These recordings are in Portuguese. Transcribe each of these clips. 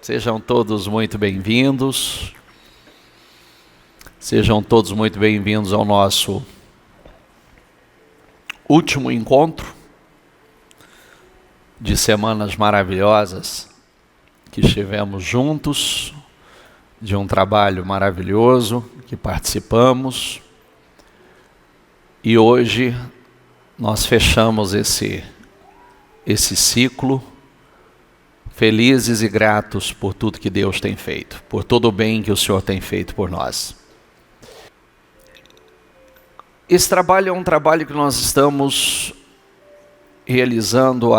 Sejam todos muito bem-vindos. Sejam todos muito bem-vindos ao nosso último encontro de semanas maravilhosas que estivemos juntos, de um trabalho maravilhoso que participamos. E hoje nós fechamos esse ciclo, felizes e gratos por tudo que Deus tem feito, por todo o bem que o Senhor tem feito por nós. Esse trabalho é um trabalho que nós estamos realizando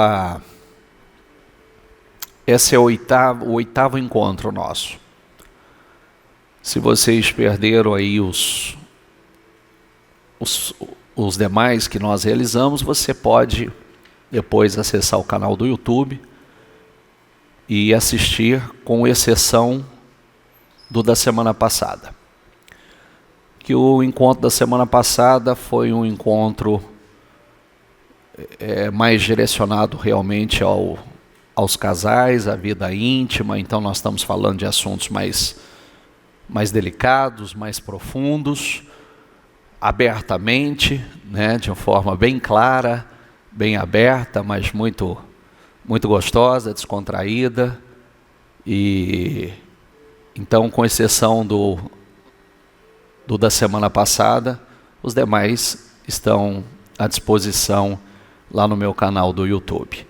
esse é o oitavo encontro nosso. Se vocês perderam aí os demais que nós realizamos, você pode depois acessar o canal do YouTube e assistir, com exceção do da semana passada. Que o encontro da semana passada foi um encontro mais direcionado realmente aos casais, à vida íntima. Então nós estamos falando de assuntos mais delicados, mais profundos, abertamente, de uma forma bem clara, bem aberta, mas muito gostosa, descontraída. E então, com exceção do da semana passada, os demais estão à disposição lá no meu canal do YouTube.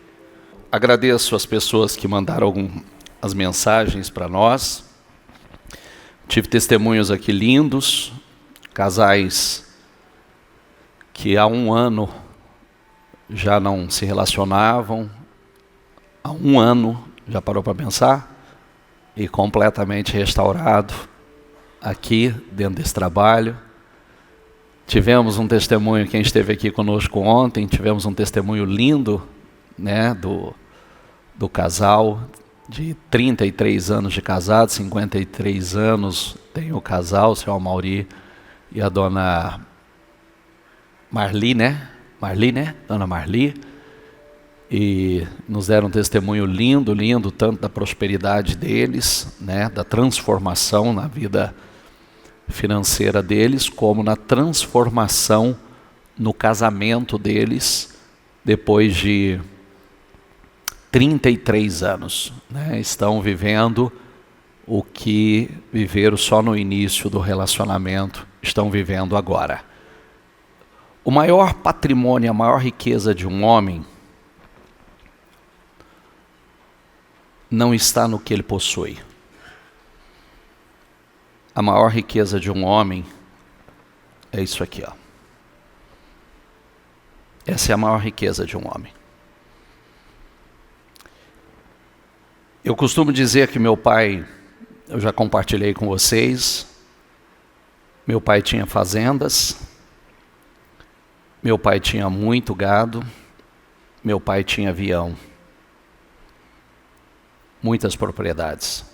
Agradeço as pessoas que mandaram as mensagens para nós. Tive testemunhos aqui lindos, casais que há um ano já não se relacionavam, há um ano, já parou para pensar? E completamente restaurado aqui dentro desse trabalho. Tivemos um testemunho, quem esteve aqui conosco ontem, tivemos um testemunho lindo, do casal de 33 anos de casado, 53 anos tem o casal, o senhor Mauri e a dona Marli, Dona Marli, e nos deram um testemunho lindo, tanto da prosperidade deles, da transformação na vida financeira deles, como na transformação no casamento deles, depois de 33 anos. Estão vivendo o que viveram só no início do relacionamento, estão vivendo agora. O maior patrimônio, a maior riqueza de um homem não está no que ele possui. A maior riqueza de um homem é isso aqui, ó. Essa é a maior riqueza de um homem. Eu costumo dizer que meu pai, eu já compartilhei com vocês, meu pai tinha fazendas, meu pai tinha muito gado, meu pai tinha avião, muitas propriedades.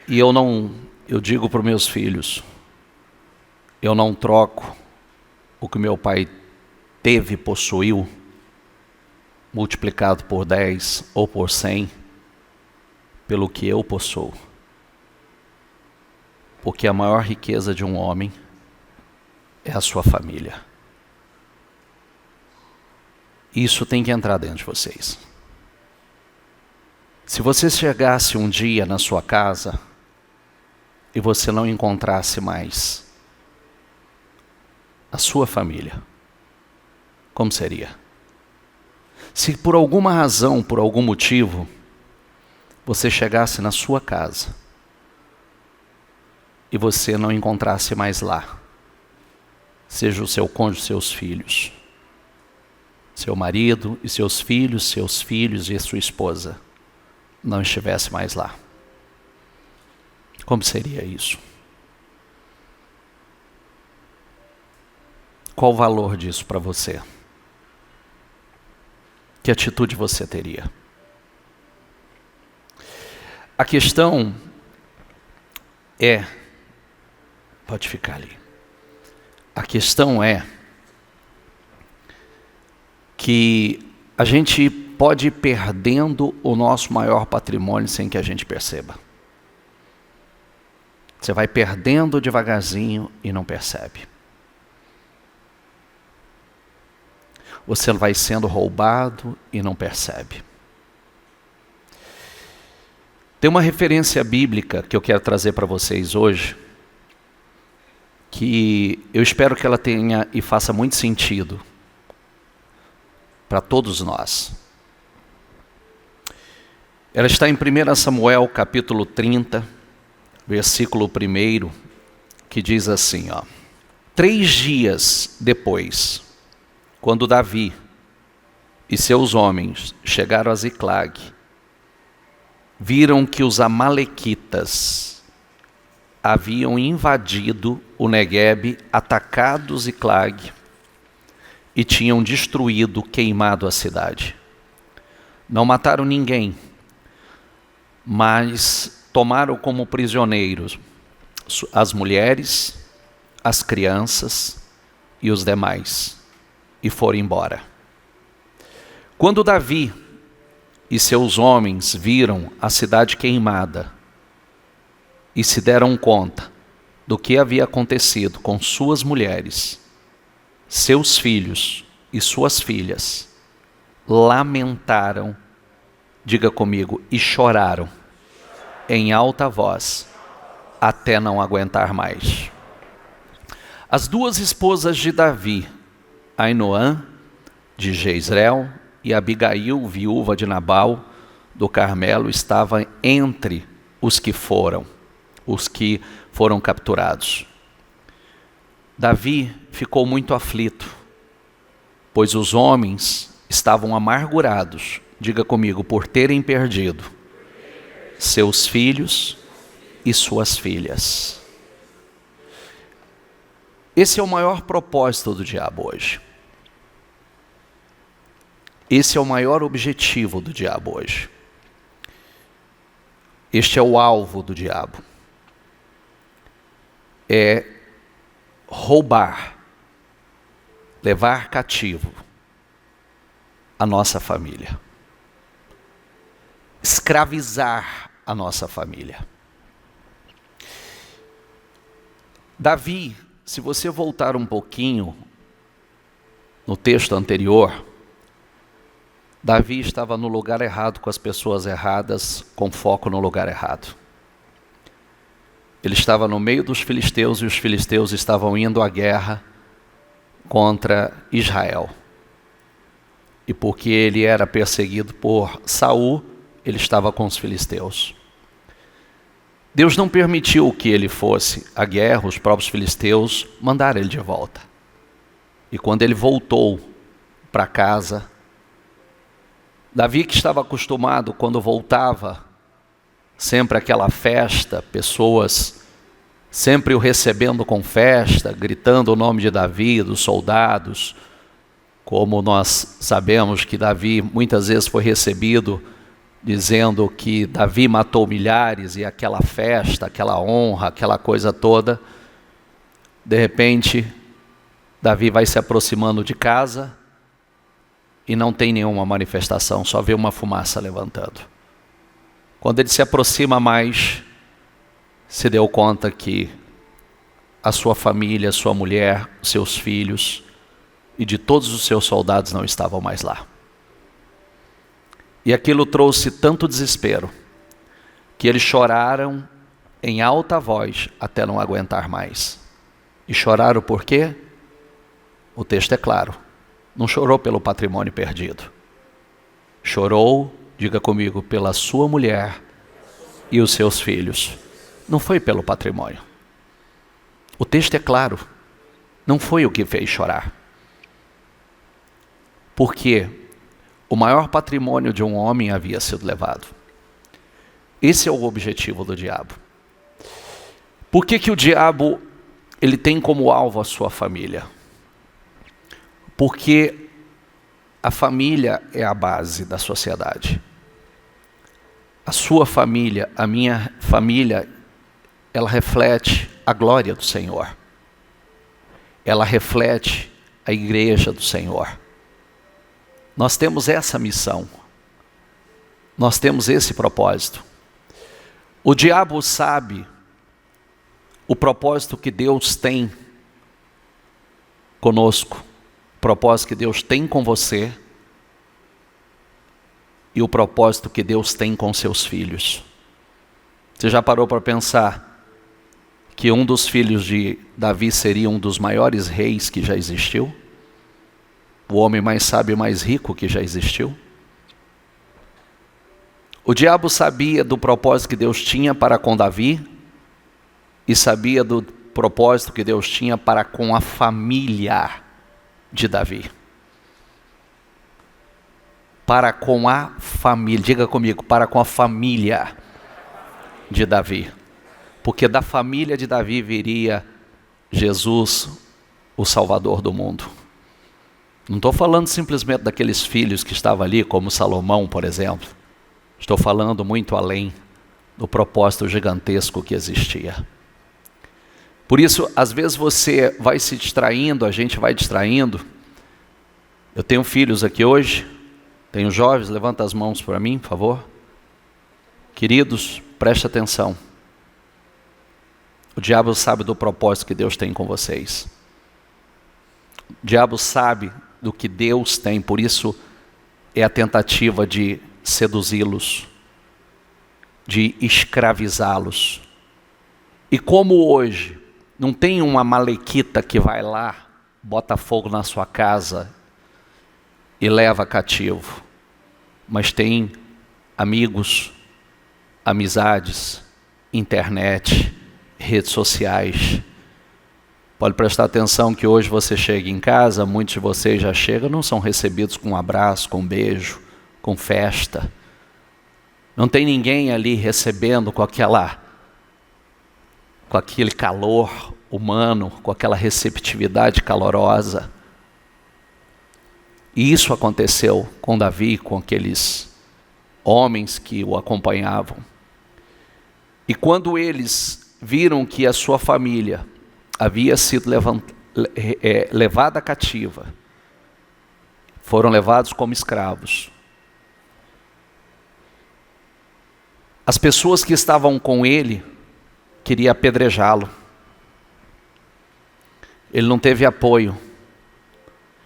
E eu digo para os meus filhos, eu não troco o que meu pai teve, possuiu, multiplicado por 10 ou por 100, pelo que eu possuo. Porque a maior riqueza de um homem é a sua família. Isso tem que entrar dentro de vocês. Se você chegasse um dia na sua casa e você não encontrasse mais a sua família, como seria? Se por alguma razão, por algum motivo, você chegasse na sua casa e você não encontrasse mais lá, seja o seu cônjuge, seus filhos, seu marido e seus filhos e a sua esposa, não estivesse mais lá, como seria isso? Qual o valor disso para você? Que atitude você teria? A questão pode ficar ali. A questão é que a gente pode ir perdendo o nosso maior patrimônio sem que a gente perceba. Você vai perdendo devagarzinho e não percebe. Você vai sendo roubado e não percebe. Tem uma referência bíblica que eu quero trazer para vocês hoje, que eu espero que ela tenha e faça muito sentido para todos nós. Ela está em 1 Samuel capítulo 30, versículo 1, que diz assim, 3 dias depois, quando Davi e seus homens chegaram a Ziclag, viram que os amalequitas haviam invadido o Neguebe, atacado Ziclag e tinham destruído, queimado a cidade. Não mataram ninguém, mas tomaram como prisioneiros as mulheres, as crianças e os demais, e foram embora. Quando Davi e seus homens viram a cidade queimada e se deram conta do que havia acontecido com suas mulheres, seus filhos e suas filhas, lamentaram, diga comigo, e choraram em alta voz, até não aguentar mais. As 2 esposas de Davi, Ainoã, de Jezreel, e Abigail, viúva de Nabal, do Carmelo, estavam entre os que foram capturados. Davi ficou muito aflito, pois os homens estavam amargurados, diga comigo, por terem perdido seus filhos e suas filhas. Esse é o maior propósito do diabo hoje. Esse é o maior objetivo do diabo hoje. Este é o alvo do diabo. É roubar, levar cativo a nossa família. Escravizar a nossa família. Davi, se você voltar um pouquinho no texto anterior, Davi estava no lugar errado, com as pessoas erradas, com foco no lugar errado. Ele estava no meio dos filisteus e os filisteus estavam indo à guerra contra Israel. E porque ele era perseguido por Saul, ele estava com os filisteus. Deus não permitiu que ele fosse à guerra, os próprios filisteus mandaram ele de volta. E quando ele voltou para casa, Davi, que estava acostumado quando voltava, sempre aquela festa, pessoas sempre o recebendo com festa, gritando o nome de Davi, dos soldados, como nós sabemos que Davi muitas vezes foi recebido dizendo que Davi matou milhares, e aquela festa, aquela honra, aquela coisa toda. De repente, Davi vai se aproximando de casa e não tem nenhuma manifestação, só vê uma fumaça levantando. Quando ele se aproxima mais, se deu conta que a sua família, sua mulher, seus filhos e de todos os seus soldados não estavam mais lá. E aquilo trouxe tanto desespero, que eles choraram em alta voz até não aguentar mais. E choraram por quê? O texto é claro. Não chorou pelo patrimônio perdido. Chorou, diga comigo, pela sua mulher e os seus filhos. Não foi pelo patrimônio. O texto é claro. Não foi o que fez chorar. Porque o maior patrimônio de um homem havia sido levado. Esse é o objetivo do diabo. Por que o diabo ele tem como alvo a sua família? Porque a família é a base da sociedade. A sua família, a minha família, ela reflete a glória do Senhor. Ela reflete a igreja do Senhor. Nós temos essa missão Nós temos esse propósito. O diabo sabe o propósito que Deus tem conosco, o propósito que Deus tem com você e o propósito que Deus tem com seus filhos. Você já parou para pensar que um dos filhos de Davi seria um dos maiores reis que já existiu? O homem mais sábio e mais rico que já existiu? O diabo sabia do propósito que Deus tinha para com Davi e sabia do propósito que Deus tinha para com a família de Davi. Para com a família, diga comigo, para com a família de Davi. Porque da família de Davi viria Jesus, o Salvador do mundo. Não estou falando simplesmente daqueles filhos que estavam ali, como Salomão, por exemplo. Estou falando muito além do propósito gigantesco que existia. Por isso, às vezes você vai se distraindo, a gente vai distraindo. Eu tenho filhos aqui hoje, tenho jovens, levanta as mãos para mim, por favor. Queridos, preste atenção. O diabo sabe do propósito que Deus tem com vocês. O diabo sabe do que Deus tem, por isso é a tentativa de seduzi-los, de escravizá-los. E como hoje não tem uma malequita que vai lá, bota fogo na sua casa e leva cativo, mas tem amigos, amizades, internet, redes sociais. Pode prestar atenção que hoje você chega em casa, muitos de vocês já chegam, não são recebidos com um abraço, com um beijo, com festa. Não tem ninguém ali recebendo com aquele calor humano, com aquela receptividade calorosa. E isso aconteceu com Davi, com aqueles homens que o acompanhavam. E quando eles viram que a sua família havia sido levada cativa, foram levados como escravos. As pessoas que estavam com ele queriam apedrejá-lo. Ele não teve apoio.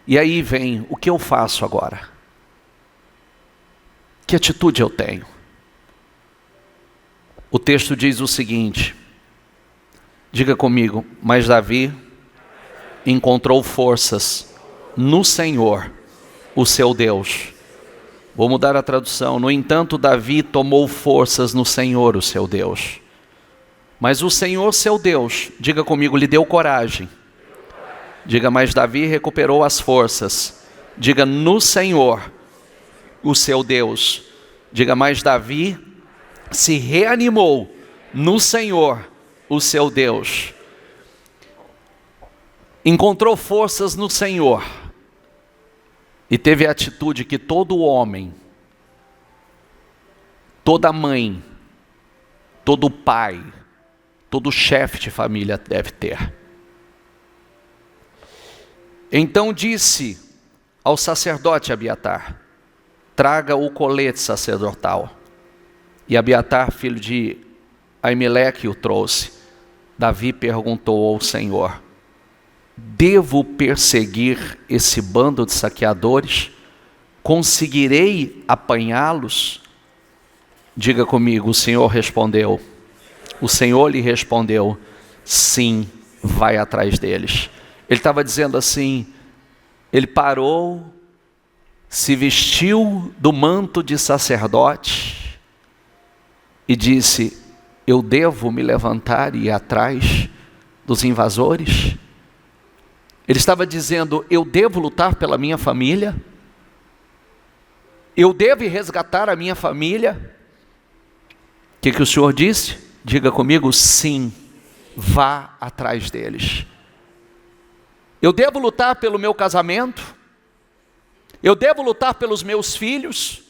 E aí vem, o que eu faço agora? Que atitude eu tenho? O texto diz o seguinte, diga comigo, mas Davi encontrou forças no Senhor, o seu Deus. Vou mudar a tradução. No entanto, Davi tomou forças no Senhor, o seu Deus. Mas o Senhor, seu Deus, diga comigo, lhe deu coragem. Diga, mas Davi recuperou as forças. Diga, no Senhor, o seu Deus. Diga, mas Davi se reanimou no Senhor, o seu Deus. Encontrou forças no Senhor. E teve a atitude que todo homem, toda mãe, todo pai, todo chefe de família deve ter. Então disse ao sacerdote Abiatar, traga o colete sacerdotal. E Abiatar, filho de Aimeleque, o trouxe. Davi perguntou ao Senhor, devo perseguir esse bando de saqueadores? Conseguirei apanhá-los? Diga comigo, o Senhor respondeu. O Senhor lhe respondeu, sim, vai atrás deles. Ele estava dizendo assim, ele parou, se vestiu do manto de sacerdote e disse, eu devo me levantar e ir atrás dos invasores? Ele estava dizendo, eu devo lutar pela minha família? Eu devo resgatar a minha família? O que o Senhor disse? Diga comigo, sim, vá atrás deles. Eu devo lutar pelo meu casamento? Eu devo lutar pelos meus filhos?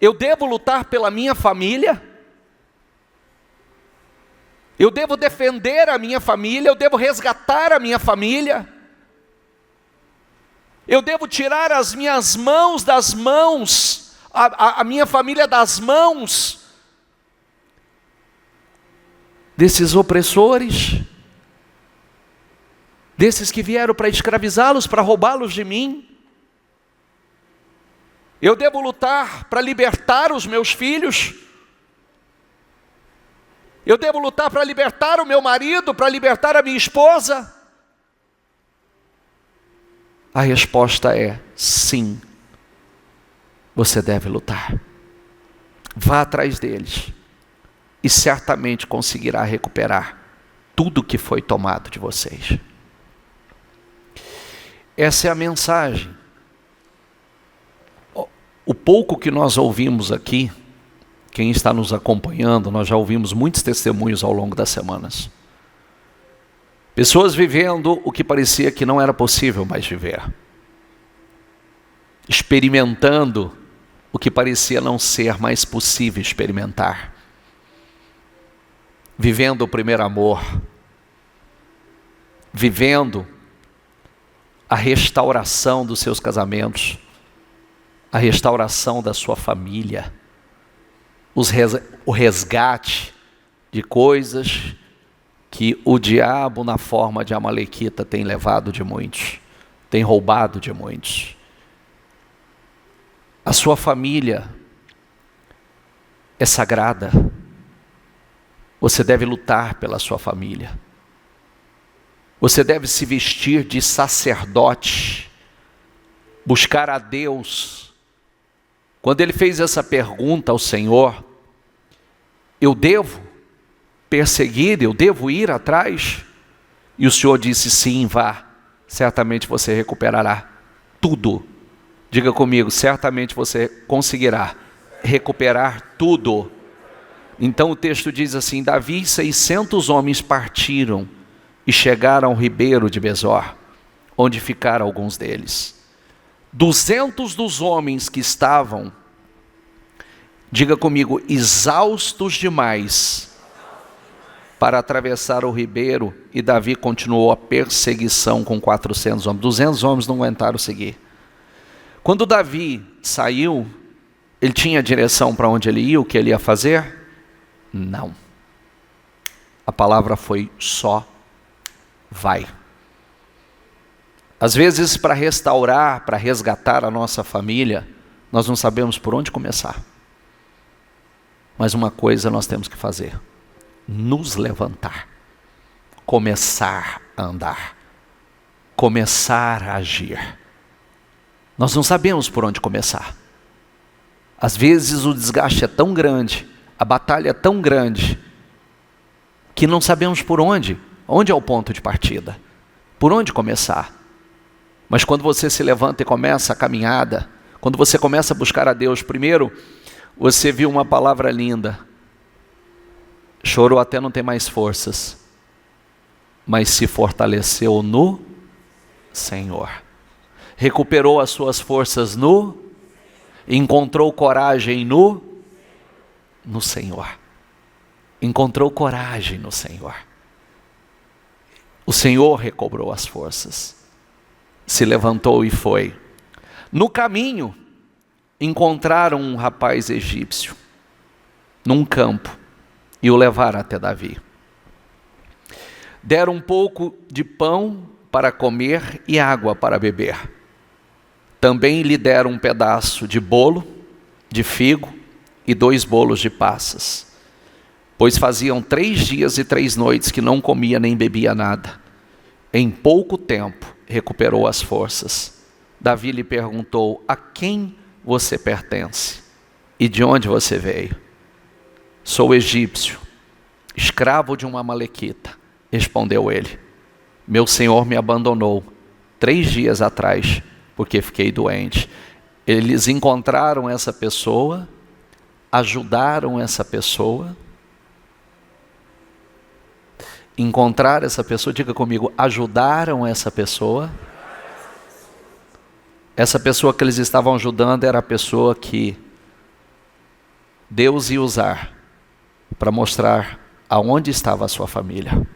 Eu devo lutar pela minha família? Eu devo defender a minha família? Eu devo resgatar a minha família? Eu devo tirar as minhas mãos das mãos a minha família das mãos desses opressores, desses que vieram para escravizá-los, para roubá-los de mim. Eu devo lutar para libertar os meus filhos. Eu devo lutar para libertar o meu marido, para libertar a minha esposa. A resposta é sim. Você deve lutar. Vá atrás deles e certamente conseguirá recuperar tudo que foi tomado de vocês. Essa é a mensagem. O pouco que nós ouvimos aqui, quem está nos acompanhando, nós já ouvimos muitos testemunhos ao longo das semanas. Pessoas vivendo o que parecia que não era possível mais viver. Experimentando o que parecia não ser mais possível experimentar. Vivendo o primeiro amor. Vivendo a restauração dos seus casamentos. A restauração da sua família. O resgate de coisas que o diabo, na forma de Amalequita, tem levado de muitos, tem roubado de muitos. A sua família é sagrada. Você deve lutar pela sua família. Você deve se vestir de sacerdote, buscar a Deus. Quando ele fez essa pergunta ao Senhor, eu devo perseguir, eu devo ir atrás? E o Senhor disse, sim, vá, certamente você recuperará tudo. Diga comigo, certamente você conseguirá recuperar tudo. Então o texto diz assim, Davi e 600 homens partiram e chegaram ao ribeiro de Besor, onde ficaram alguns deles. 200 dos homens que estavam, diga comigo, exaustos demais para atravessar o ribeiro, e Davi continuou a perseguição com 400 homens. 200 homens não aguentaram seguir. Quando Davi saiu, ele tinha direção para onde ele ia, o que ele ia fazer? Não. A palavra foi só vai. Às vezes, para restaurar, para resgatar a nossa família, nós não sabemos por onde começar. Mas uma coisa nós temos que fazer: nos levantar, começar a andar, começar a agir. Nós não sabemos por onde começar. Às vezes o desgaste é tão grande, a batalha é tão grande, que não sabemos por onde. Onde é o ponto de partida? Por onde começar? Mas quando você se levanta e começa a caminhada, quando você começa a buscar a Deus, primeiro, você viu uma palavra linda, chorou até não ter mais forças, mas se fortaleceu no Senhor. Recuperou as suas forças encontrou coragem no Senhor. Encontrou coragem no Senhor. O Senhor recobrou as forças. Se levantou e foi. No caminho, encontraram um rapaz egípcio, num campo, e o levaram até Davi. Deram um pouco de pão para comer e água para beber. Também lhe deram um pedaço de bolo, de figo e 2 bolos de passas, pois faziam 3 dias e 3 noites que não comia nem bebia nada. Em pouco tempo recuperou as forças. Davi lhe perguntou: a quem você pertence e de onde você veio? Sou egípcio, escravo de uma amalequita, respondeu ele. Meu senhor me abandonou 3 dias atrás, porque fiquei doente. Eles encontraram essa pessoa, ajudaram essa pessoa. Encontrar essa pessoa, diga comigo, ajudaram essa pessoa. Essa pessoa que eles estavam ajudando era a pessoa que Deus ia usar para mostrar aonde estava a sua família.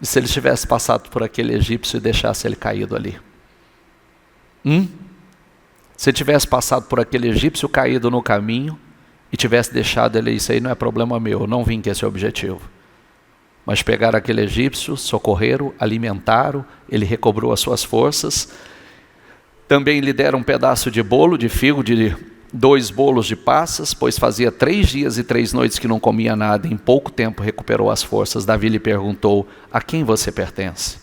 E se ele tivesse passado por aquele egípcio e deixasse ele caído ali? Se tivesse passado por aquele egípcio caído no caminho e tivesse deixado ele, isso aí não é problema meu, eu não vim com esse objetivo. Mas pegaram aquele egípcio, socorreram, alimentaram, ele recobrou as suas forças. Também lhe deram um pedaço de bolo, de figo, de 2 bolos de passas, pois fazia 3 dias e 3 noites que não comia nada, em pouco tempo recuperou as forças. Davi lhe perguntou: a quem você pertence?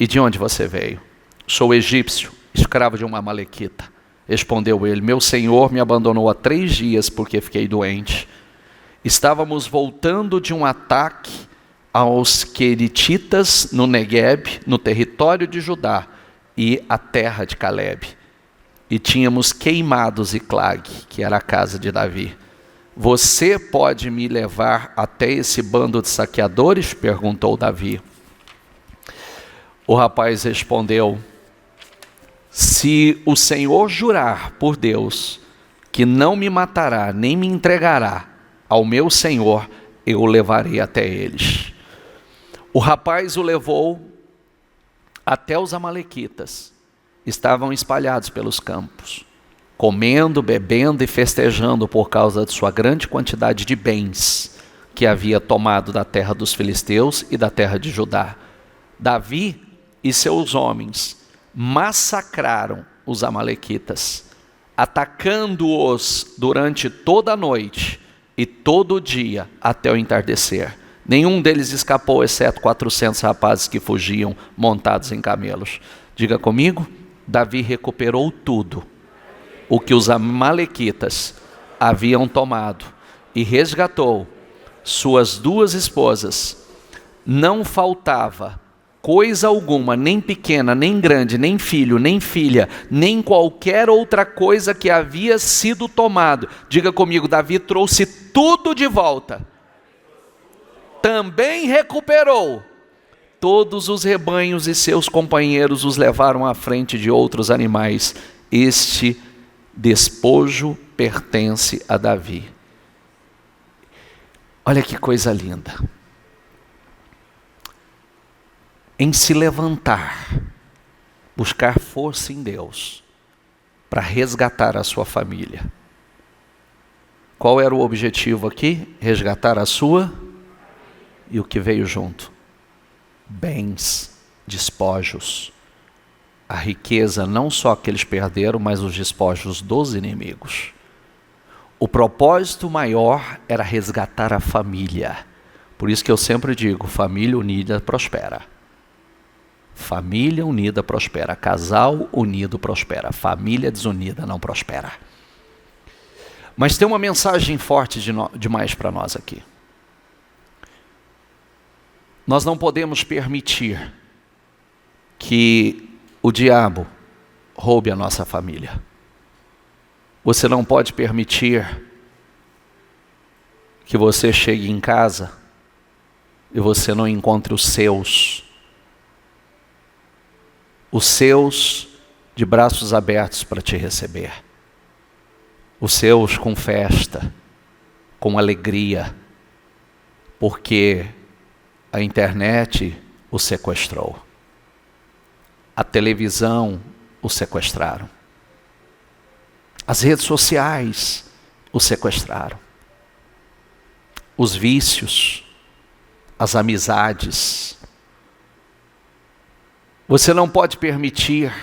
E de onde você veio? Sou egípcio, escravo de uma amalequita. Respondeu ele: meu senhor me abandonou há 3 dias porque fiquei doente. Estávamos voltando de um ataque aos querititas no Negueb, no território de Judá, e a terra de Caleb. E tínhamos queimado Ziclag, que era a casa de Davi. Você pode me levar até esse bando de saqueadores? Perguntou Davi. O rapaz respondeu: se o Senhor jurar por Deus que não me matará, nem me entregará ao meu senhor, eu o levarei até eles. O rapaz o levou até os amalequitas. Estavam espalhados pelos campos, comendo, bebendo e festejando por causa de sua grande quantidade de bens que havia tomado da terra dos filisteus e da terra de Judá. Davi e seus homens massacraram os amalequitas, atacando-os durante toda a noite e todo o dia até o entardecer. Nenhum deles escapou, exceto 400 rapazes que fugiam montados em camelos. Diga comigo: Davi recuperou tudo o que os amalequitas haviam tomado e resgatou suas 2 esposas. Não faltava coisa alguma, nem pequena, nem grande, nem filho, nem filha, nem qualquer outra coisa que havia sido tomado. Diga comigo: Davi trouxe tudo de volta. Também recuperou todos os rebanhos e seus companheiros os levaram à frente de outros animais. Este despojo pertence a Davi. Olha que coisa linda. Em se levantar, buscar força em Deus para resgatar a sua família. Qual era o objetivo aqui? Resgatar a sua e o que veio junto? Bens, despojos, a riqueza não só que eles perderam, mas os despojos dos inimigos. O propósito maior era resgatar a família. Por isso que eu sempre digo: família unida prospera. Família unida prospera. Casal unido prospera. Família desunida não prospera. Mas tem uma mensagem forte demais para nós aqui. Nós não podemos permitir que o diabo roube a nossa família. Você não pode permitir que você chegue em casa e você não encontre os seus de braços abertos para te receber, os seus com festa, com alegria, porque a internet o sequestrou, a televisão o sequestraram, as redes sociais o sequestraram, os vícios, as amizades. Você não pode permitir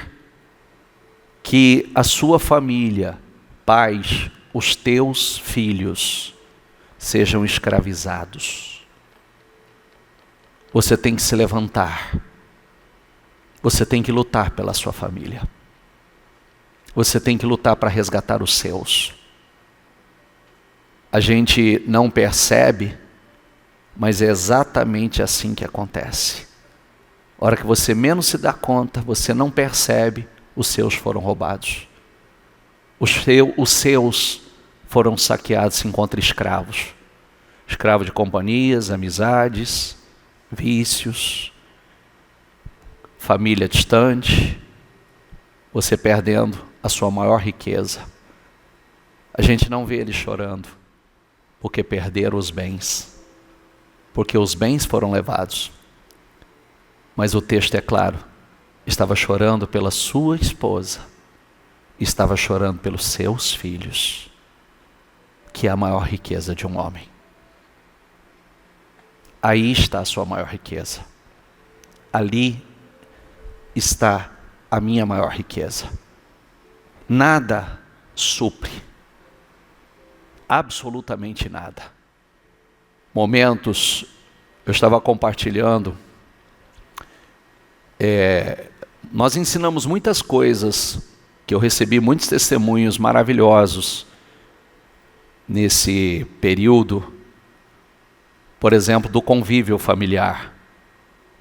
que a sua família, pais, os teus filhos sejam escravizados. Você tem que se levantar. Você tem que lutar pela sua família. Você tem que lutar para resgatar os seus. A gente não percebe, mas é exatamente assim que acontece. A hora que você menos se dá conta, você não percebe, os seus foram roubados. Os seus foram saqueados, se encontra escravos. Escravos de companhias, amizades, vícios, família distante, você perdendo a sua maior riqueza. A gente não vê eles chorando, porque perderam os bens, porque os bens foram levados. Mas o texto é claro, estava chorando pela sua esposa, estava chorando pelos seus filhos, que é a maior riqueza de um homem. Aí está a sua maior riqueza. Ali está a minha maior riqueza. Nada supre, absolutamente nada. Momentos, eu estava compartilhando, nós ensinamos muitas coisas, que eu recebi muitos testemunhos maravilhosos nesse período, por exemplo, do convívio familiar,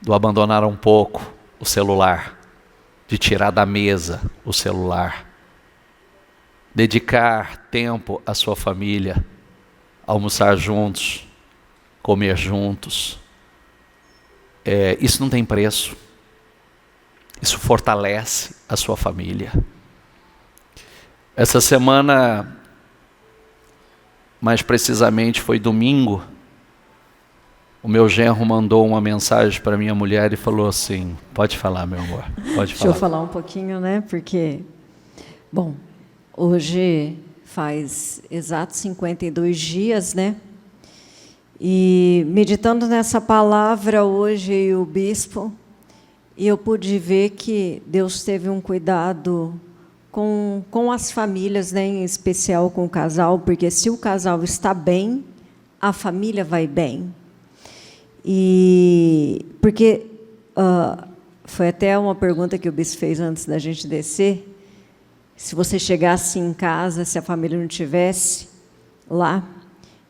do abandonar um pouco o celular, de tirar da mesa o celular, dedicar tempo à sua família, almoçar juntos, comer juntos. Isso não tem preço. Isso fortalece a sua família. Essa semana, mais precisamente foi domingo, o meu genro mandou uma mensagem para minha mulher e falou assim, pode falar, meu amor, pode falar. Deixa eu falar um pouquinho, né? Porque, bom, hoje faz exatos 52 dias, né? E meditando nessa palavra hoje, e o bispo, e eu pude ver que Deus teve um cuidado com as famílias, né? Em especial com o casal, porque se o casal está bem, a família vai bem. E porque foi até uma pergunta que o bispo fez antes da gente descer, se você chegasse em casa, se a família não estivesse lá.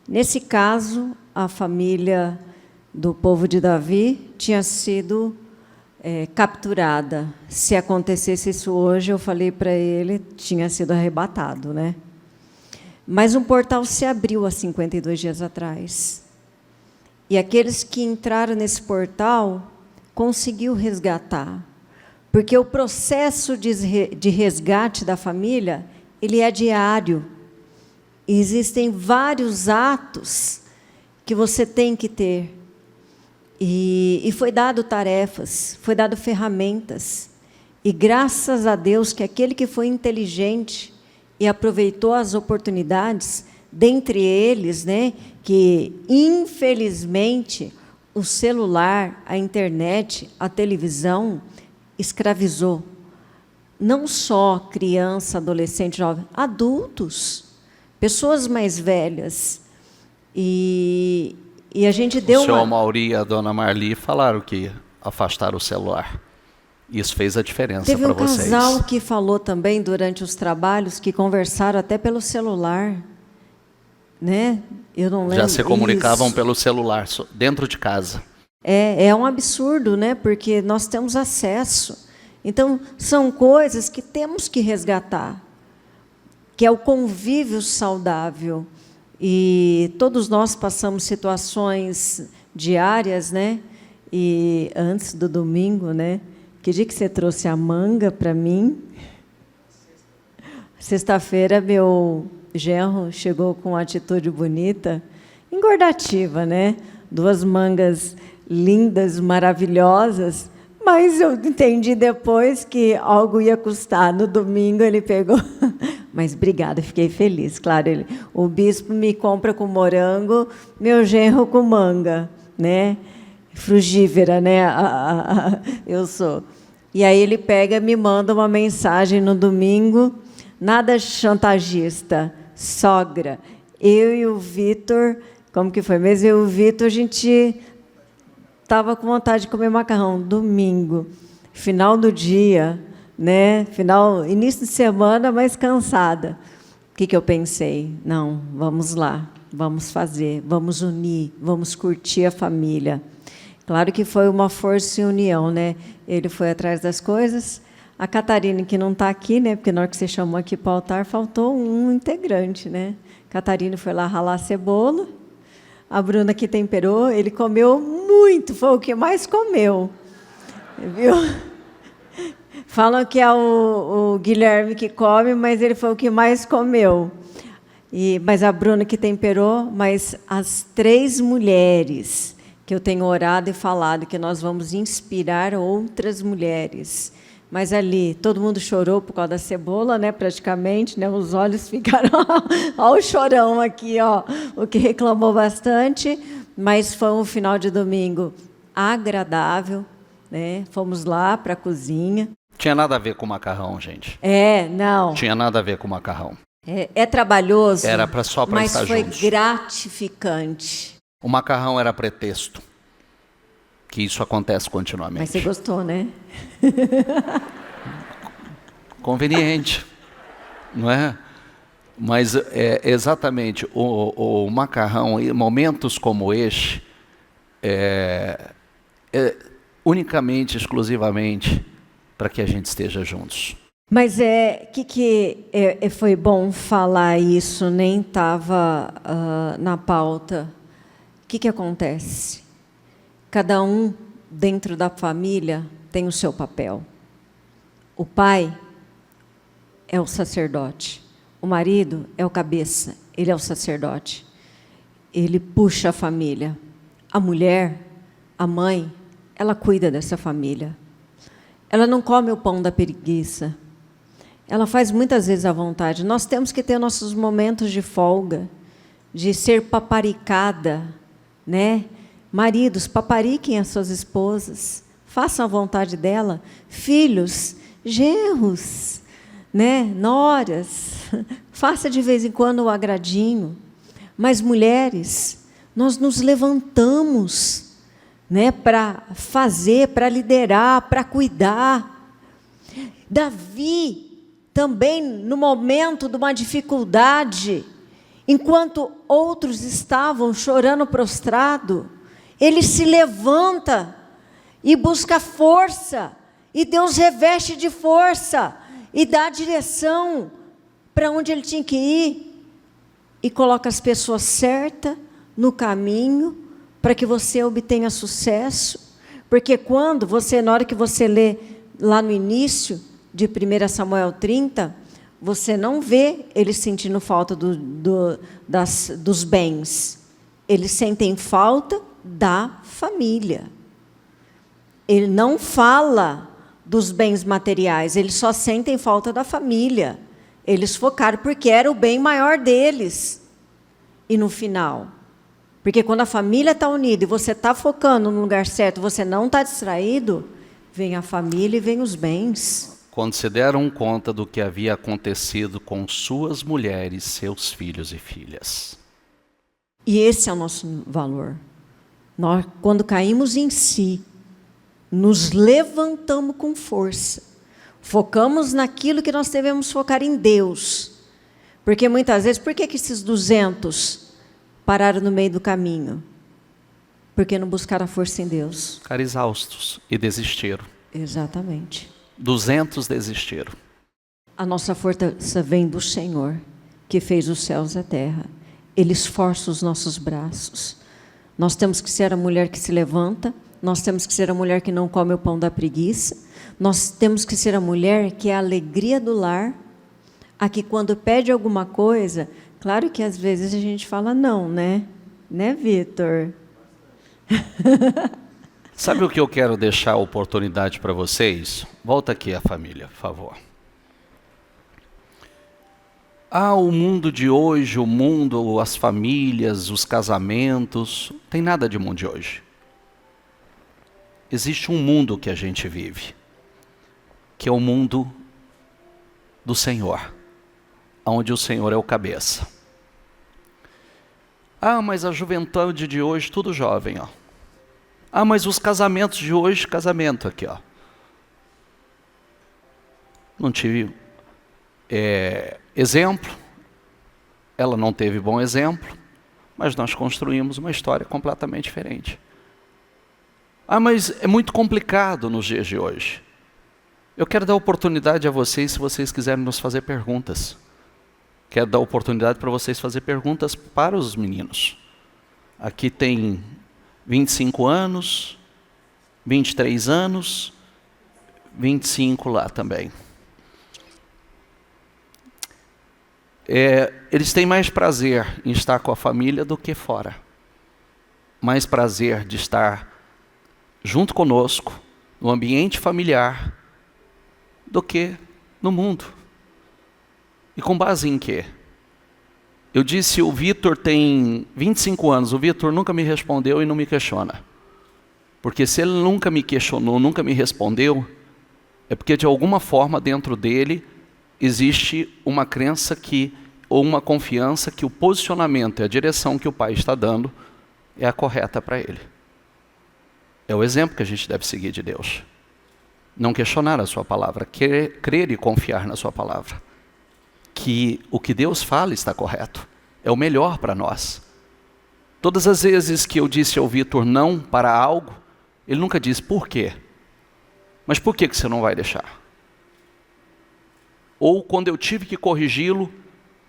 Nesse caso, a família do povo de Davi tinha sido capturada. Se acontecesse isso hoje, eu falei para ele, tinha sido arrebatado, né? Mas um portal se abriu há 52 dias atrás. E aqueles que entraram nesse portal conseguiu resgatar. Porque o processo de resgate da família, ele é diário. E existem vários atos que você tem que ter. E foi dado tarefas, foi dado ferramentas. E graças a Deus que aquele que foi inteligente e aproveitou as oportunidades, dentre eles, né, que infelizmente o celular, a internet, a televisão escravizou não só criança, adolescente, jovem, adultos, pessoas mais velhas. E a gente deu O senhor Mauri e a dona Marli falaram que afastaram o celular. Isso fez a diferença para vocês. Teve um casal que falou também durante os trabalhos que conversaram até pelo celular, né? Eu não lembro. Já se comunicavam pelo celular, dentro de casa. É um absurdo, né? Porque nós temos acesso. Então, são coisas que temos que resgatar, que é o convívio saudável. E todos nós passamos situações diárias, né? E antes do domingo, né? Que dia que você trouxe a manga para mim? Sexta-feira, meu genro chegou com uma atitude bonita, engordativa, né? 2 mangas lindas, maravilhosas, mas eu entendi depois que algo ia custar. No domingo ele pegou, mas obrigada, fiquei feliz. Claro, o bispo me compra com morango, meu genro com manga, né? Frugívera, né? Eu sou. E aí ele pega, me manda uma mensagem no domingo, nada chantagista, sogra. Eu e o Vitor, como que foi mesmo? Eu e o Vitor, a gente estava com vontade de comer macarrão. Domingo, final do dia, né? Início de semana, mas cansada. O que eu pensei? Não, vamos lá, vamos fazer, vamos unir, vamos curtir a família. Claro que foi uma força e união, né? Ele foi atrás das coisas. A Catarina, que não está aqui, né? Porque na hora que você chamou aqui para o altar, faltou um integrante, né? Catarina foi lá ralar a cebola. A Bruna que temperou, ele comeu muito, foi o que mais comeu. Viu? Falam que é o Guilherme que come, mas ele foi o que mais comeu. Mas a Bruna que temperou, mas as 3 mulheres que eu tenho orado e falado que nós vamos inspirar outras mulheres, mas ali todo mundo chorou por causa da cebola, né, praticamente, né, os olhos ficaram, olha o chorão aqui, ó, o que reclamou bastante, mas foi um final de domingo agradável, né, fomos lá para a cozinha. Tinha nada a ver com macarrão, gente. Não. Tinha nada a ver com macarrão. É trabalhoso, Era só para estar juntos. mas foi gratificante. O macarrão era pretexto. Que isso acontece continuamente. Mas você gostou, né? Conveniente, não é? Mas exatamente, o macarrão, em momentos como este, unicamente, exclusivamente, para que a gente esteja juntos. Mas foi bom falar isso, nem estava na pauta. O que acontece? Cada um dentro da família tem o seu papel. O pai é o sacerdote. O marido é o cabeça, ele é o sacerdote. Ele puxa a família. A mulher, a mãe, ela cuida dessa família. Ela não come o pão da preguiça. Ela faz muitas vezes à vontade. Nós temos que ter nossos momentos de folga, de ser paparicada, né? Maridos, papariquem as suas esposas, façam a vontade dela. Filhos, genros, né? Noras, faça de vez em quando o agradinho. Mas mulheres, nós nos levantamos, né? Para fazer, para liderar, para cuidar. Davi, também no momento de uma dificuldade, enquanto outros estavam chorando prostrado, ele se levanta e busca força, e Deus reveste de força, e dá a direção para onde ele tinha que ir, e coloca as pessoas certas no caminho, para que você obtenha sucesso, porque na hora que você lê lá no início, de 1 Samuel 30, você não vê eles sentindo falta dos bens, eles sentem falta da família. Ele não fala dos bens materiais, eles só sentem falta da família. Eles focaram porque era o bem maior deles. E no final, porque quando a família está unida e você está focando no lugar certo, você não está distraído, vem a família e vem os bens. Quando se deram conta do que havia acontecido com suas mulheres, seus filhos e filhas. E esse é o nosso valor. Nós, quando caímos em si, nos levantamos com força. Focamos naquilo que nós devemos focar em Deus. Porque muitas vezes, por que esses 200 pararam no meio do caminho? Porque não buscaram a força em Deus. Ficaram exaustos e desistiram. Exatamente. 200 desistiram. A nossa força vem do Senhor, que fez os céus e a terra. Ele esforça os nossos braços. Nós temos que ser a mulher que se levanta, nós temos que ser a mulher que não come o pão da preguiça, nós temos que ser a mulher que é a alegria do lar, a que quando pede alguma coisa, claro que às vezes a gente fala não, né? Né, Vitor? Sabe o que eu quero deixar a oportunidade para vocês? Volta aqui a família, por favor. O mundo de hoje, as famílias, os casamentos, não tem nada de mundo de hoje. Existe um mundo que a gente vive, que é o mundo do Senhor, onde o Senhor é o cabeça. Mas a juventude de hoje, tudo jovem, ó. Mas os casamentos de hoje, casamento aqui, ó. Não tive exemplo, ela não teve bom exemplo, mas nós construímos uma história completamente diferente. Mas é muito complicado nos dias de hoje. Eu quero dar oportunidade a vocês, se vocês quiserem nos fazer perguntas. Quero dar oportunidade para vocês fazer perguntas para os meninos. Aqui tem 25 anos, 23 anos, 25 lá também. Eles têm mais prazer em estar com a família do que fora. Mais prazer de estar junto conosco, no ambiente familiar, do que no mundo. E com base em quê? Eu disse, o Vitor tem 25 anos, o Vitor nunca me respondeu e não me questiona. Porque se ele nunca me questionou, nunca me respondeu, é porque de alguma forma dentro dele existe uma crença ou uma confiança que o posicionamento e a direção que o pai está dando é a correta para ele. É o exemplo que a gente deve seguir de Deus. Não questionar a sua palavra, crer e confiar na sua palavra. Que o que Deus fala está correto, é o melhor para nós. Todas as vezes que eu disse ao Vitor não para algo, ele nunca disse por quê. Mas por que você não vai deixar? Ou quando eu tive que corrigi-lo,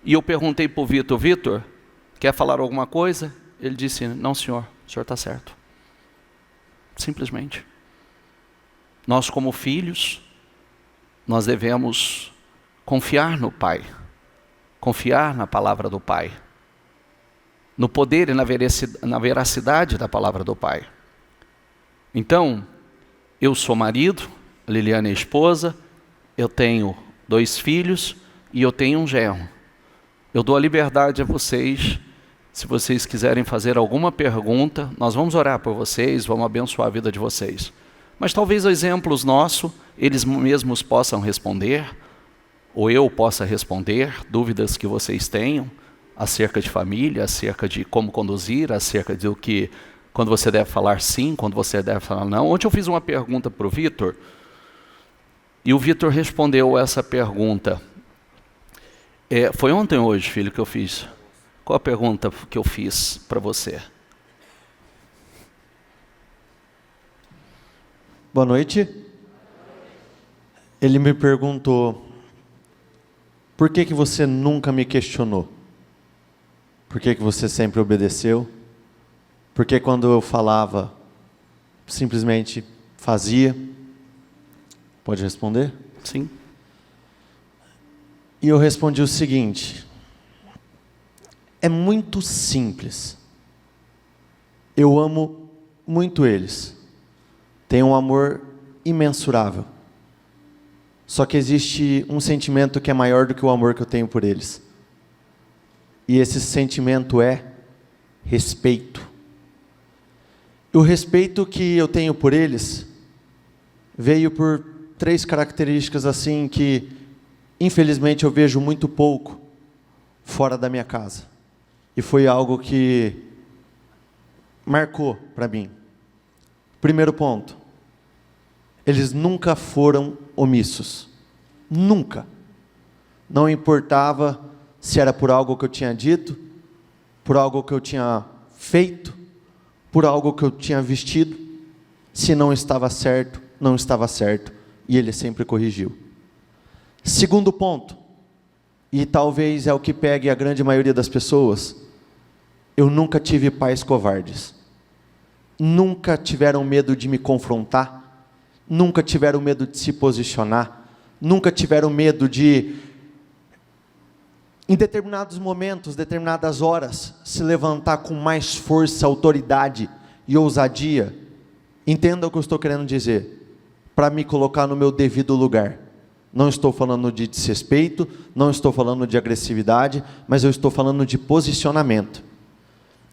e eu perguntei para o Vitor, Vitor, quer falar alguma coisa? Ele disse, não senhor, o senhor está certo. Simplesmente. Nós como filhos, nós devemos confiar no Pai, confiar na palavra do Pai, no poder e na veracidade da palavra do Pai. Então, eu sou marido, a Liliana é esposa, eu tenho 2 filhos e eu tenho um genro. Eu dou a liberdade a vocês, se vocês quiserem fazer alguma pergunta, nós vamos orar por vocês, vamos abençoar a vida de vocês. Mas talvez exemplos nossos, eles mesmos possam responder, ou eu possa responder, dúvidas que vocês tenham, acerca de família, acerca de como conduzir, acerca de quando você deve falar sim, quando você deve falar não. Ontem eu fiz uma pergunta para o Vitor, e o Vitor respondeu essa pergunta. Foi ontem ou hoje, filho, que eu fiz? Qual a pergunta que eu fiz para você? Boa noite. Ele me perguntou, por que você nunca me questionou? Por que você sempre obedeceu? Por que quando eu falava, simplesmente fazia? Pode responder? Sim. E eu respondi o seguinte, é muito simples. Eu amo muito eles. Tenho um amor imensurável. Só que existe um sentimento que é maior do que o amor que eu tenho por eles. E esse sentimento é respeito. E o respeito que eu tenho por eles veio por 3 características assim que, infelizmente, eu vejo muito pouco fora da minha casa. E foi algo que marcou para mim. Primeiro ponto, eles nunca foram omissos. Nunca. Não importava se era por algo que eu tinha dito, por algo que eu tinha feito, por algo que eu tinha vestido. Se não estava certo, não estava certo. E ele sempre corrigiu. Segundo ponto, e talvez é o que pegue a grande maioria das pessoas, eu nunca tive pais covardes. Nunca tiveram medo de me confrontar, nunca tiveram medo de se posicionar, nunca tiveram medo de, em determinados momentos, determinadas horas, se levantar com mais força, autoridade e ousadia. Entenda o que eu estou querendo dizer, para me colocar no meu devido lugar. Não estou falando de desrespeito, não estou falando de agressividade, mas eu estou falando de posicionamento.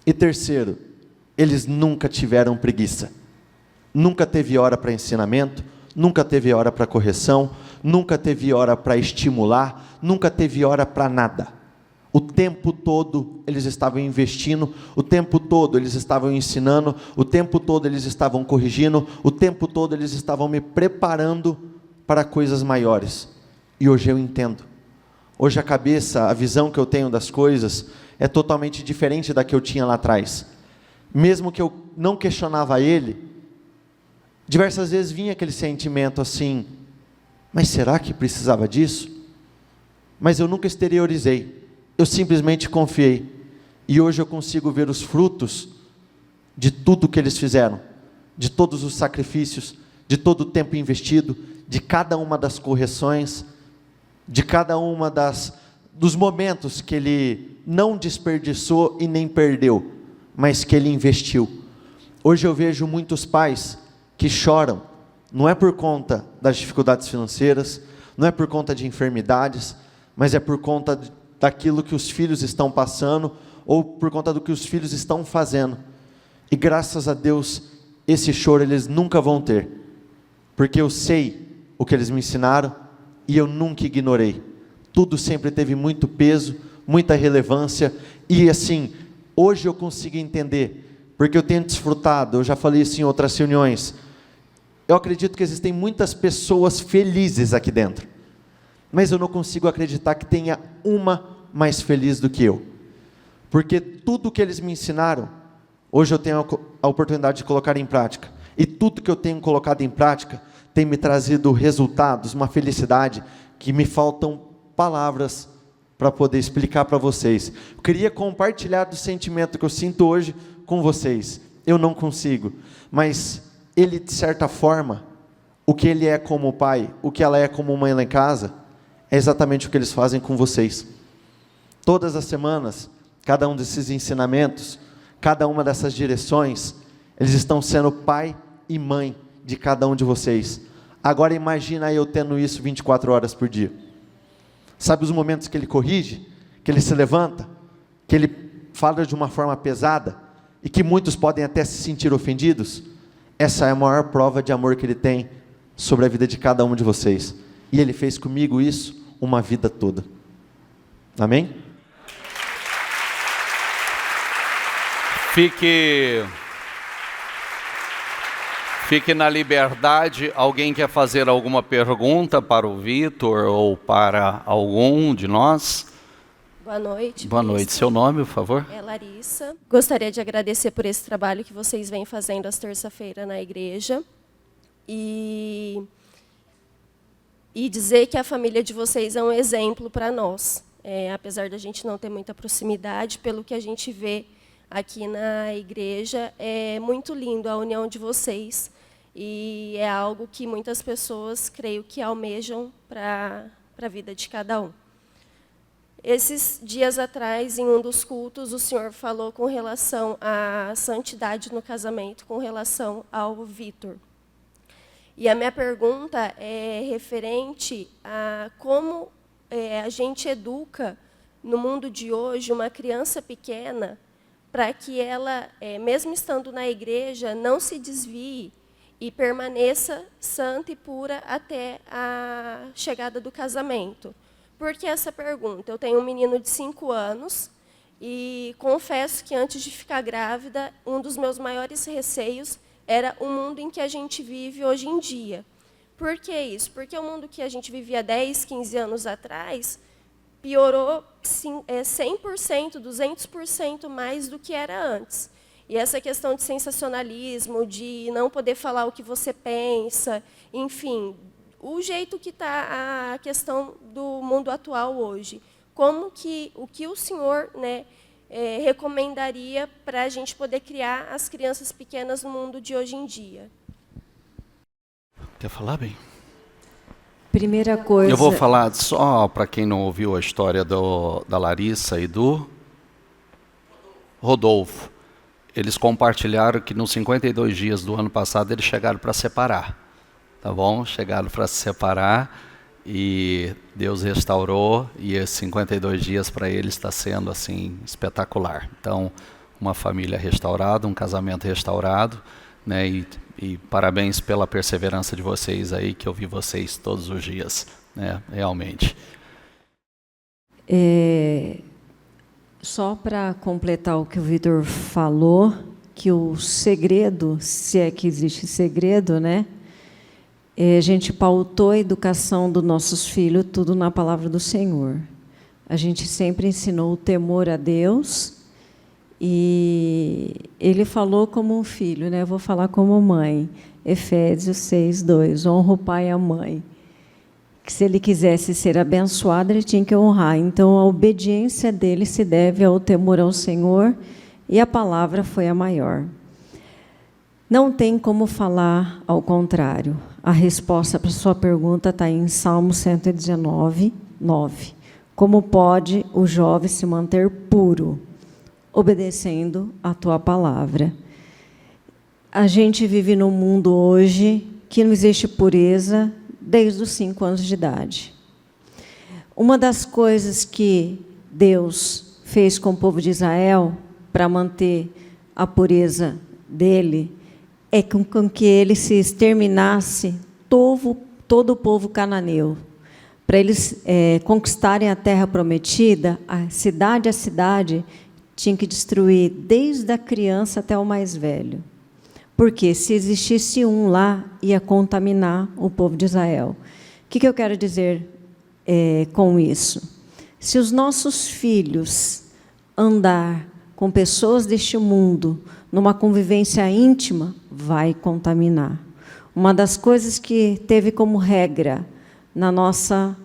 E terceiro, eles nunca tiveram preguiça. Nunca teve hora para ensinamento, nunca teve hora para correção, nunca teve hora para estimular, nunca teve hora para nada. O tempo todo eles estavam investindo, o tempo todo eles estavam ensinando, o tempo todo eles estavam corrigindo, o tempo todo eles estavam me preparando para coisas maiores. E hoje eu entendo. Hoje a cabeça, a visão que eu tenho das coisas é totalmente diferente da que eu tinha lá atrás. Mesmo que eu não questionava ele, diversas vezes vinha aquele sentimento assim, mas será que precisava disso? Mas eu nunca exteriorizei, eu simplesmente confiei. E hoje eu consigo ver os frutos de tudo que eles fizeram, de todos os sacrifícios, de todo o tempo investido, de cada uma das correções, de cada uma dos momentos que ele não desperdiçou e nem perdeu, mas que ele investiu. Hoje eu vejo muitos pais que choram, não é por conta das dificuldades financeiras, não é por conta de enfermidades, mas é por conta daquilo que os filhos estão passando, ou por conta do que os filhos estão fazendo. E graças a Deus, esse choro eles nunca vão ter, porque eu sei o que eles me ensinaram, e eu nunca ignorei. Tudo sempre teve muito peso, muita relevância, e assim, hoje eu consigo entender, porque eu tenho desfrutado, eu já falei isso em outras reuniões, eu acredito que existem muitas pessoas felizes aqui dentro, mas eu não consigo acreditar que tenha uma mais feliz do que eu, porque tudo que eles me ensinaram, hoje eu tenho a oportunidade de colocar em prática, e tudo que eu tenho colocado em prática, tem me trazido resultados, uma felicidade, que me faltam palavras para poder explicar para vocês. Eu queria compartilhar do sentimento que eu sinto hoje com vocês, eu não consigo, mas ele, de certa forma, o que ele é como pai, o que ela é como mãe lá em casa, é exatamente o que eles fazem com vocês. Todas as semanas, cada um desses ensinamentos, cada uma dessas direções, eles estão sendo pai e mãe de cada um de vocês. Agora imagina eu tendo isso 24 horas por dia. Sabe os momentos que ele corrige, que ele se levanta, que ele fala de uma forma pesada, e que muitos podem até se sentir ofendidos? Essa é a maior prova de amor que ele tem sobre a vida de cada um de vocês. E ele fez comigo isso uma vida toda. Amém? Fique na liberdade. Alguém quer fazer alguma pergunta para o Vitor ou para algum de nós? Boa noite. Boa noite. Seu nome, por favor? É Larissa. Gostaria de agradecer por esse trabalho que vocês vêm fazendo às terça-feiras na igreja. E dizer que a família de vocês é um exemplo para nós. Apesar da gente não ter muita proximidade, pelo que a gente vê aqui na igreja, é muito lindo a união de vocês. E é algo que muitas pessoas, creio que almejam para a vida de cada um. Esses dias atrás, em um dos cultos, o senhor falou com relação à santidade no casamento, com relação ao Vitor. E a minha pergunta é referente a como a gente educa, no mundo de hoje, uma criança pequena, para que ela, mesmo estando na igreja, não se desvie e permaneça santa e pura até a chegada do casamento. Por que essa pergunta? Eu tenho um menino de 5 anos e confesso que antes de ficar grávida, um dos meus maiores receios era o mundo em que a gente vive hoje em dia. Por que isso? Porque o mundo que a gente vivia 10, 15 anos atrás piorou 100%, 200% mais do que era antes. E essa questão de sensacionalismo, de não poder falar o que você pensa, enfim, o jeito que está a questão do mundo atual hoje. O que o senhor, recomendaria para a gente poder criar as crianças pequenas no mundo de hoje em dia? Quer falar, bem? Primeira coisa... Eu vou falar só para quem não ouviu a história da Larissa e do Rodolfo. Eles compartilharam que nos 52 dias do ano passado eles chegaram para separar. Tá bom? Chegaram para se separar e Deus restaurou, e esses 52 dias para eles está sendo assim espetacular. Então, uma família restaurada, um casamento restaurado, né? E parabéns pela perseverança de vocês aí, que eu vi vocês todos os dias, né? Realmente. Só para completar o que o Vitor falou, que o segredo, se é que existe segredo, né? A gente pautou a educação dos nossos filhos tudo na palavra do Senhor. A gente sempre ensinou o temor a Deus, e ele falou como um filho, né? Eu vou falar como mãe. Efésios 6:2, honra o pai e a mãe. Que se ele quisesse ser abençoado, ele tinha que honrar. Então, a obediência dele se deve ao temor ao Senhor, e a palavra foi a maior. Não tem como falar ao contrário. A resposta para a sua pergunta está em Salmo 119, 9. Como pode o jovem se manter puro, obedecendo a tua palavra? A gente vive num mundo hoje que não existe pureza desde os 5 anos de idade. Uma das coisas que Deus fez com o povo de Israel para manter a pureza dele é com que ele se exterminasse todo o povo cananeu. Para eles conquistarem a terra prometida, a cidade, tinha que destruir desde a criança até o mais velho. Porque se existisse um lá, ia contaminar o povo de Israel. O que eu quero dizer com isso? Se os nossos filhos andar com pessoas deste mundo, numa convivência íntima, vai contaminar. Uma das coisas que teve como regra na nossa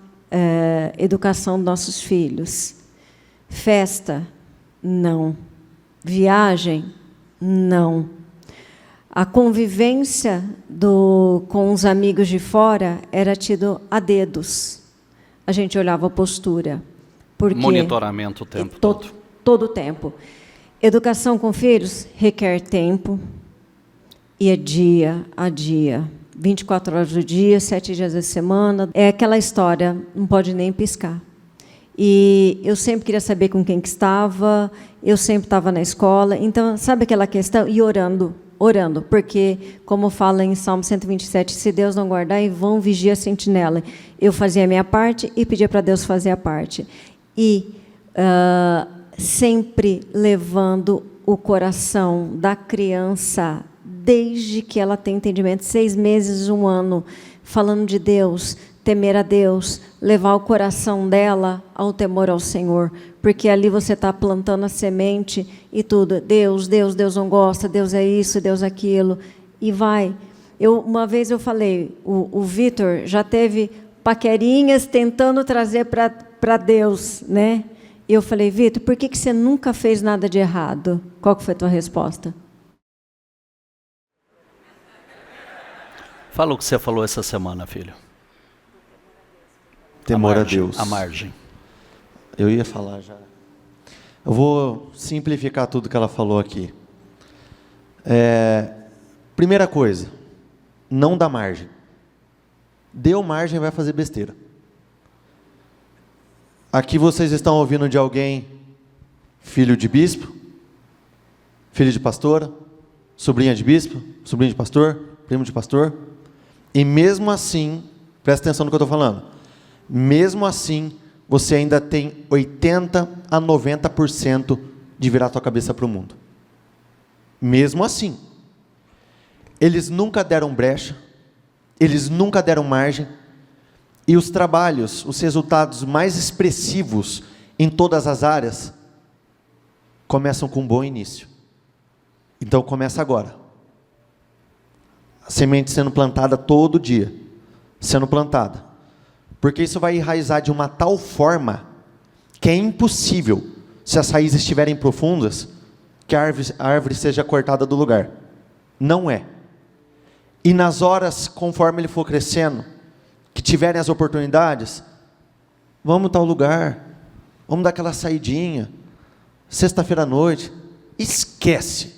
educação dos nossos filhos: festa, não. Viagem, não. A convivência com os amigos de fora era tido a dedos. A gente olhava a postura. Porque monitoramento o tempo todo. Todo o tempo. Educação com filhos requer tempo e é dia a dia. 24 horas do dia, 7 dias da semana. É aquela história, não pode nem piscar. E eu sempre queria saber com quem que estava, eu sempre estava na escola. Então, sabe aquela questão? E orando, porque, como fala em Salmo 127, se Deus não guardar, em vão vigia a sentinela. Eu fazia a minha parte e pedia para Deus fazer a parte. E sempre levando o coração da criança, desde que ela tem entendimento, 6 meses, 1 ano, falando de Deus, temer a Deus, levar o coração dela ao temor ao Senhor, porque ali você está plantando a semente e tudo. Deus não gosta, Deus é isso, Deus é aquilo, e vai. Uma vez eu falei, o Vitor já teve paquerinhas tentando trazer para Deus, né? E eu falei, Vitor, por que você nunca fez nada de errado? Qual que foi a tua resposta? Fala o que você falou essa semana, filho. Temor a Deus. A margem. Eu ia falar já. Eu vou simplificar tudo que ela falou aqui. Primeira coisa, não dá margem. Deu margem, vai fazer besteira. Aqui vocês estão ouvindo de alguém, filho de bispo, filho de pastora, sobrinha de bispo, sobrinho de pastor, primo de pastor, e mesmo assim, presta atenção no que eu estou falando, mesmo assim, você ainda tem 80% a 90% de virar a tua cabeça para o mundo. Mesmo assim. Eles nunca deram brecha, eles nunca deram margem, e os trabalhos, os resultados mais expressivos em todas as áreas, começam com um bom início. Então começa agora. A semente sendo plantada todo dia, sendo plantada. Porque isso vai enraizar de uma tal forma que é impossível, se as raízes estiverem profundas, que a árvore seja cortada do lugar. Não é. E nas horas, conforme ele for crescendo, que tiverem as oportunidades, vamos a tal lugar, vamos dar aquela saidinha, sexta-feira à noite, esquece.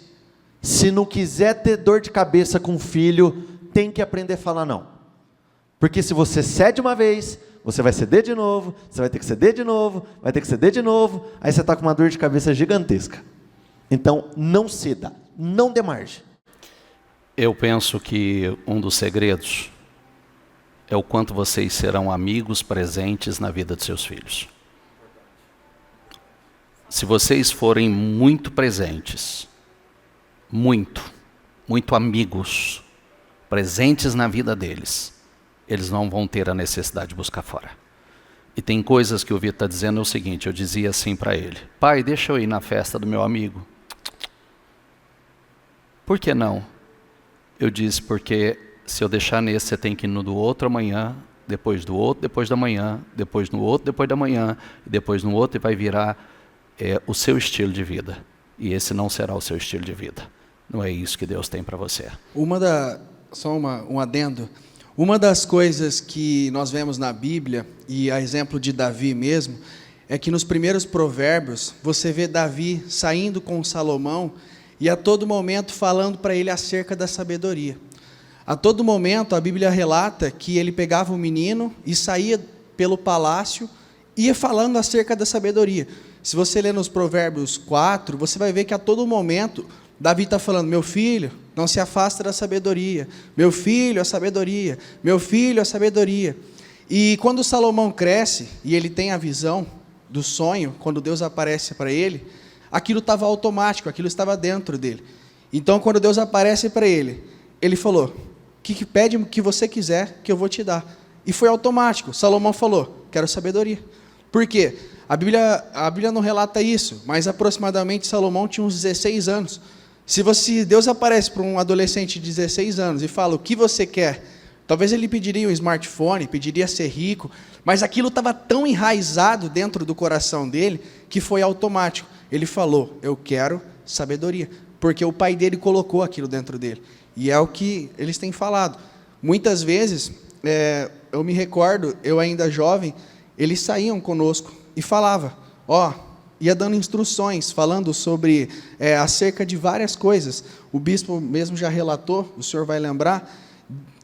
Se não quiser ter dor de cabeça com o filho, tem que aprender a falar não. Porque se você cede uma vez, você vai ceder de novo, você vai ter que ceder de novo, vai ter que ceder de novo, aí você está com uma dor de cabeça gigantesca. Então, não ceda, não dê margem. Eu penso que um dos segredos é o quanto vocês serão amigos presentes na vida de seus filhos. Se vocês forem muito presentes, muito amigos, presentes na vida deles, eles não vão ter a necessidade de buscar fora. E tem coisas que o Vitor está dizendo, é o seguinte, eu dizia assim para ele, pai, deixa eu ir na festa do meu amigo. Por que não? Eu disse, porque se eu deixar nesse, você tem que ir no do outro amanhã, depois do outro, depois da manhã, depois no outro, depois da manhã, e depois no outro, e vai virar o seu estilo de vida. E esse não será o seu estilo de vida. Não é isso que Deus tem para você. Só um adendo. Uma das coisas que nós vemos na Bíblia, e a exemplo de Davi mesmo, é que nos primeiros provérbios, você vê Davi saindo com Salomão, e a todo momento falando para ele acerca da sabedoria. A todo momento, a Bíblia relata que ele pegava o menino e saía pelo palácio, ia falando acerca da sabedoria. Se você ler nos Provérbios 4, você vai ver que a todo momento, Davi está falando, meu filho, não se afasta da sabedoria. Meu filho, a sabedoria. Meu filho, a sabedoria. E quando Salomão cresce, e ele tem a visão do sonho, quando Deus aparece para ele, aquilo estava automático, aquilo estava dentro dele. Então, quando Deus aparece para ele, ele falou, que pede o que você quiser, que eu vou te dar. E foi automático. Salomão falou, quero sabedoria. Por quê? A Bíblia não relata isso, mas aproximadamente Salomão tinha uns 16 anos. Se Deus aparece para um adolescente de 16 anos e fala o que você quer, talvez ele pediria um smartphone, pediria ser rico, mas aquilo estava tão enraizado dentro do coração dele que foi automático. Ele falou, eu quero sabedoria, porque o pai dele colocou aquilo dentro dele. E é o que eles têm falado. Muitas vezes, eu me recordo, eu ainda jovem, eles saíam conosco e falavam, ia dando instruções, falando sobre, acerca de várias coisas. O bispo mesmo já relatou, o senhor vai lembrar,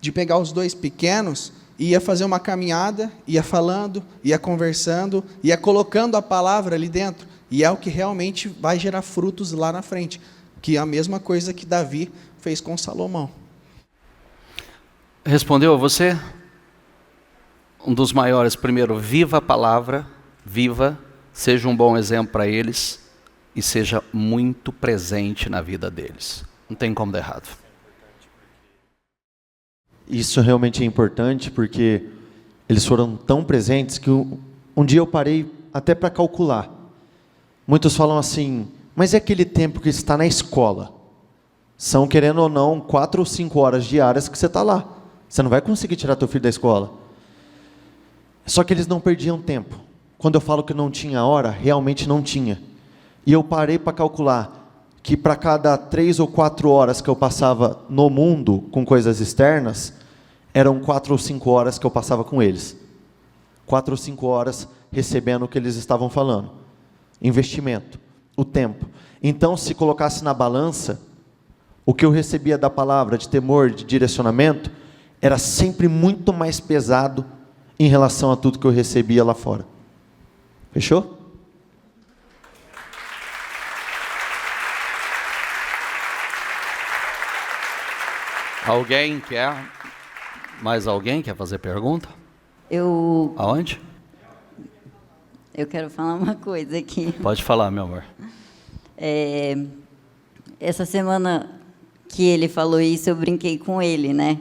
de pegar os dois pequenos, ia fazer uma caminhada, ia falando, ia conversando, ia colocando a palavra ali dentro. E é o que realmente vai gerar frutos lá na frente, que é a mesma coisa que Davi fez com Salomão. Respondeu a você? Um dos maiores, primeiro, viva a palavra, viva, seja um bom exemplo para eles e seja muito presente na vida deles. Não tem como dar errado. Isso realmente é importante porque eles foram tão presentes que um dia eu parei até para calcular. Muitos falam assim, mas é aquele tempo que está na escola. São, querendo ou não, 4 ou 5 horas diárias que você está lá. Você não vai conseguir tirar teu filho da escola. Só que eles não perdiam tempo. Quando eu falo que não tinha hora, realmente não tinha. E eu parei para calcular que para cada 3 ou 4 horas que eu passava no mundo com coisas externas, eram 4 ou 5 horas que eu passava com eles. 4 ou 5 horas recebendo o que eles estavam falando. Investimento, o tempo. Então, se colocasse na balança, o que eu recebia da palavra de temor, de direcionamento, era sempre muito mais pesado em relação a tudo que eu recebia lá fora. Fechou? Alguém quer? Mais alguém quer fazer pergunta? Aonde? Eu quero falar uma coisa aqui. Pode falar, meu amor. Essa semana que ele falou isso, eu brinquei com ele, né?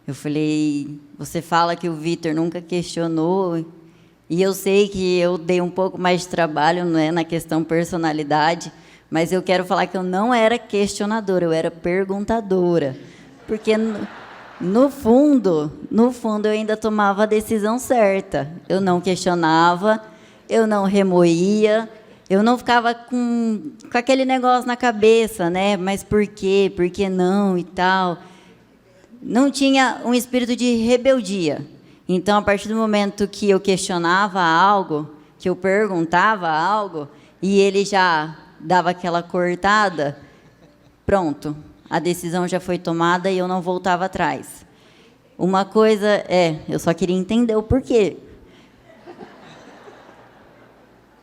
Eu falei, você fala que o Vitor nunca questionou, e eu sei que eu dei um pouco mais de trabalho, não é, na questão personalidade, mas eu quero falar que eu não era questionadora, eu era perguntadora. Porque no fundo eu ainda tomava a decisão certa. Eu não questionava, eu não remoía, eu não ficava com aquele negócio na cabeça, né? Mas por quê? Por que não e tal? Não tinha um espírito de rebeldia. Então, a partir do momento que eu questionava algo, que eu perguntava algo, e ele já dava aquela cortada, pronto, a decisão já foi tomada e eu não voltava atrás. Uma coisa eu só queria entender o porquê.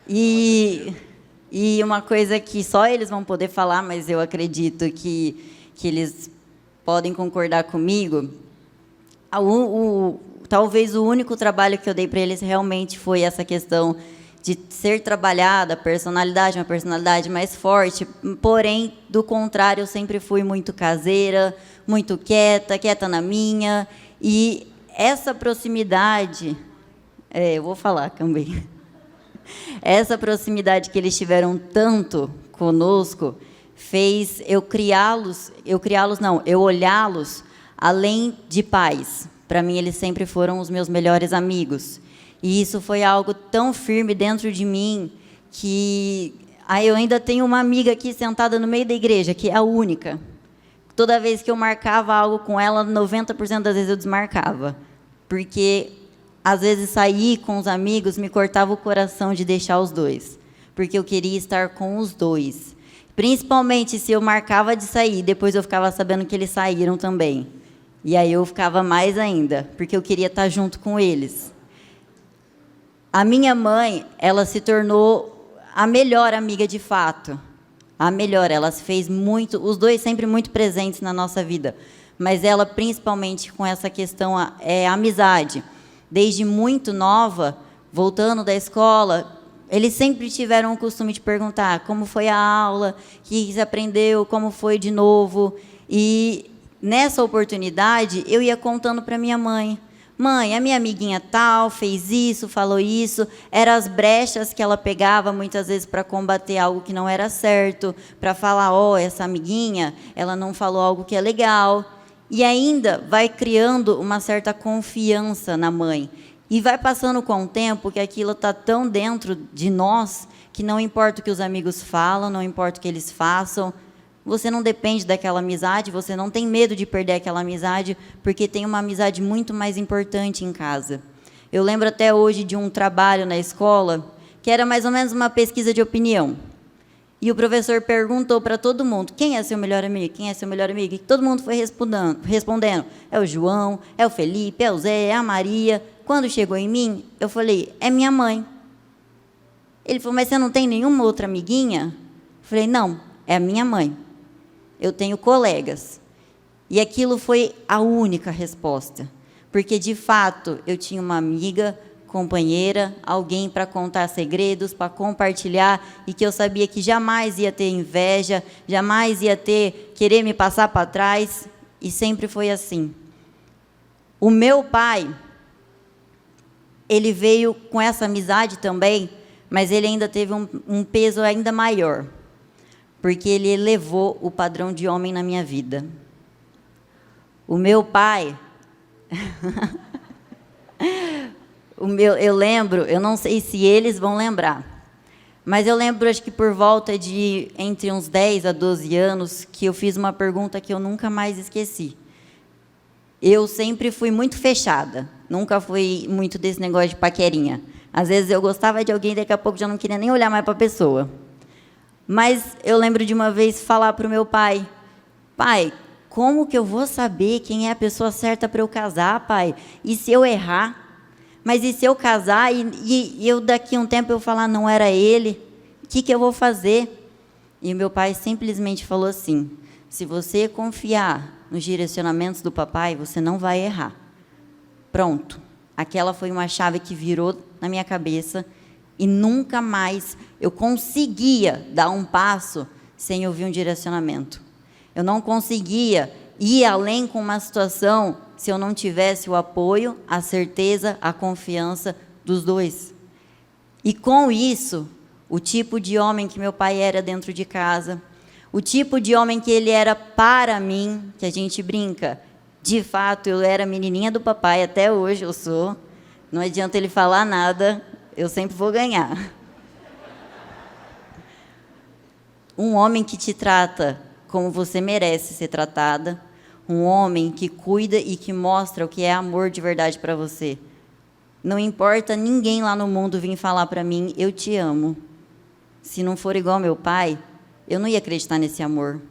E uma coisa que só eles vão poder falar, mas eu acredito que eles podem concordar comigo, talvez o único trabalho que eu dei para eles realmente foi essa questão de ser trabalhada, uma personalidade mais forte, porém, do contrário, eu sempre fui muito caseira, muito quieta na minha, e essa proximidade, eu vou falar também, essa proximidade que eles tiveram tanto conosco, fez eu olhá-los além de pais. Para mim, eles sempre foram os meus melhores amigos. E isso foi algo tão firme dentro de mim que eu ainda tenho uma amiga aqui sentada no meio da igreja, que é a única. Toda vez que eu marcava algo com ela, 90% das vezes eu desmarcava. Porque, às vezes, sair com os amigos me cortava o coração de deixar os dois. Porque eu queria estar com os dois. Principalmente se eu marcava de sair, depois eu ficava sabendo que eles saíram também. E aí eu ficava mais ainda, porque eu queria estar junto com eles. A minha mãe, ela se tornou a melhor amiga de fato. A melhor, ela se fez muito, os dois sempre muito presentes na nossa vida. Mas ela, principalmente com essa questão, amizade. Desde muito nova, voltando da escola, eles sempre tiveram o costume de perguntar como foi a aula, o que você aprendeu, como foi de novo. E nessa oportunidade, eu ia contando para minha mãe. Mãe, a minha amiguinha tal fez isso, falou isso. Eram as brechas que ela pegava muitas vezes para combater algo que não era certo, para falar, essa amiguinha, ela não falou algo que é legal. E ainda vai criando uma certa confiança na mãe. E vai passando com o tempo que aquilo está tão dentro de nós que não importa o que os amigos falam, não importa o que eles façam, você não depende daquela amizade, você não tem medo de perder aquela amizade, porque tem uma amizade muito mais importante em casa. Eu lembro até hoje de um trabalho na escola, que era mais ou menos uma pesquisa de opinião. E o professor perguntou para todo mundo, quem é seu melhor amigo? Quem é seu melhor amigo? E todo mundo foi respondendo, é o João, é o Felipe, é o Zé, é a Maria. Quando chegou em mim, eu falei, é minha mãe. Ele falou, mas você não tem nenhuma outra amiguinha? Eu falei, não, é a minha mãe. Eu tenho colegas. E aquilo foi a única resposta. Porque, de fato, eu tinha uma amiga, companheira, alguém para contar segredos, para compartilhar, e que eu sabia que jamais ia ter inveja, jamais ia querer me passar para trás, e sempre foi assim. O meu pai, ele veio com essa amizade também, mas ele ainda teve um peso ainda maior, porque ele elevou o padrão de homem na minha vida. O meu pai... eu lembro, eu não sei se eles vão lembrar, mas eu lembro, acho que por volta de entre uns 10 a 12 anos, que eu fiz uma pergunta que eu nunca mais esqueci. Eu sempre fui muito fechada, nunca fui muito desse negócio de paquerinha. Às vezes eu gostava de alguém, daqui a pouco já não queria nem olhar mais para a pessoa. Mas eu lembro de uma vez falar para o meu pai, pai, como que eu vou saber quem é a pessoa certa para eu casar, pai? E se eu errar? Mas e se eu casar e eu daqui a um tempo eu falar, não era ele? O que eu vou fazer? E meu pai simplesmente falou assim, se você confiar nos direcionamentos do papai, você não vai errar. Pronto. Aquela foi uma chave que virou na minha cabeça e nunca mais eu conseguia dar um passo sem ouvir um direcionamento. Eu não conseguia ir além com uma situação se eu não tivesse o apoio, a certeza, a confiança dos dois. E com isso, o tipo de homem que meu pai era dentro de casa, o tipo de homem que ele era para mim, que a gente brinca, de fato, eu era menininha do papai, até hoje eu sou, não adianta ele falar nada, eu sempre vou ganhar. Um homem que te trata como você merece ser tratada, um homem que cuida e que mostra o que é amor de verdade para você. Não importa ninguém lá no mundo vir falar para mim, eu te amo. Se não for igual ao meu pai, eu não ia acreditar nesse amor.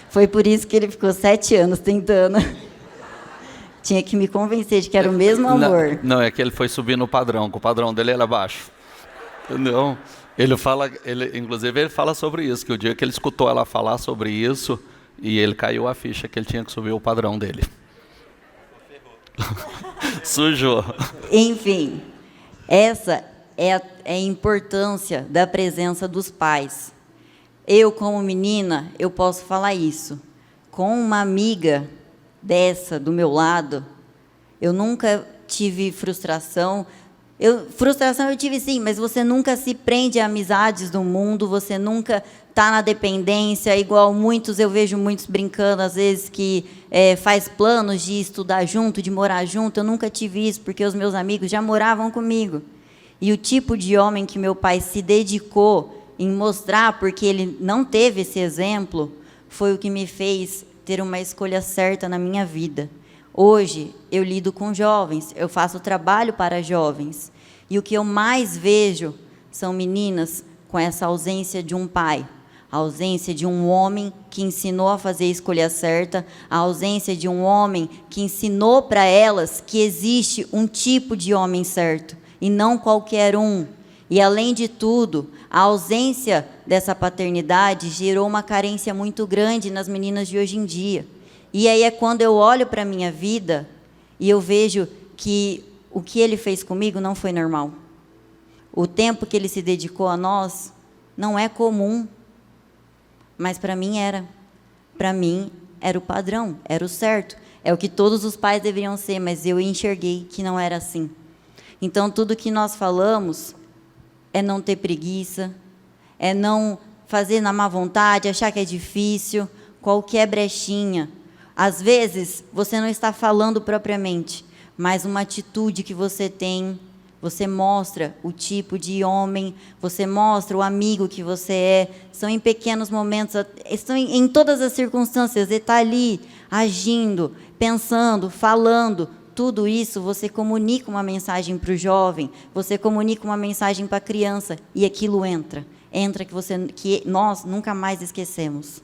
Foi por isso que ele ficou 7 anos tentando. Tinha que me convencer de que era o mesmo amor. Não, é que ele foi subindo o padrão, que o padrão dele era baixo. Entendeu? Inclusive ele fala sobre isso, que o dia que ele escutou ela falar sobre isso, e ele caiu a ficha que ele tinha que subir o padrão dele. Sujou. Enfim, essa é a importância da presença dos pais. Eu, como menina, eu posso falar isso. Com uma amiga dessa do meu lado, eu nunca tive frustração. Frustração eu tive sim, mas você nunca se prende a amizades do mundo, você nunca está na dependência, igual eu vejo muitos brincando, às vezes, que faz planos de estudar junto, de morar junto. Eu nunca tive isso, porque os meus amigos já moravam comigo. E o tipo de homem que meu pai se dedicou em mostrar, porque ele não teve esse exemplo, foi o que me fez ter uma escolha certa na minha vida. Hoje, eu lido com jovens, eu faço trabalho para jovens. E o que eu mais vejo são meninas com essa ausência de um pai. a ausência de um homem que ensinou a fazer a escolha certa, a ausência de um homem que ensinou para elas que existe um tipo de homem certo, e não qualquer um. E, além de tudo, a ausência dessa paternidade gerou uma carência muito grande nas meninas de hoje em dia. E aí é quando eu olho para a minha vida e eu vejo que o que ele fez comigo não foi normal. O tempo que ele se dedicou a nós não é comum, mas para mim era. Para mim era o padrão, era o certo. É o que todos os pais deveriam ser, mas eu enxerguei que não era assim. Então, tudo que nós falamos é não ter preguiça, é não fazer na má vontade, achar que é difícil, qualquer brechinha. Às vezes, você não está falando propriamente, mas uma atitude que você tem, você mostra o tipo de homem, você mostra o amigo que você é. São em pequenos momentos, estão em todas as circunstâncias. Você está ali, agindo, pensando, falando. Tudo isso você comunica uma mensagem para o jovem, você comunica uma mensagem para a criança, e aquilo entra que nós nunca mais esquecemos.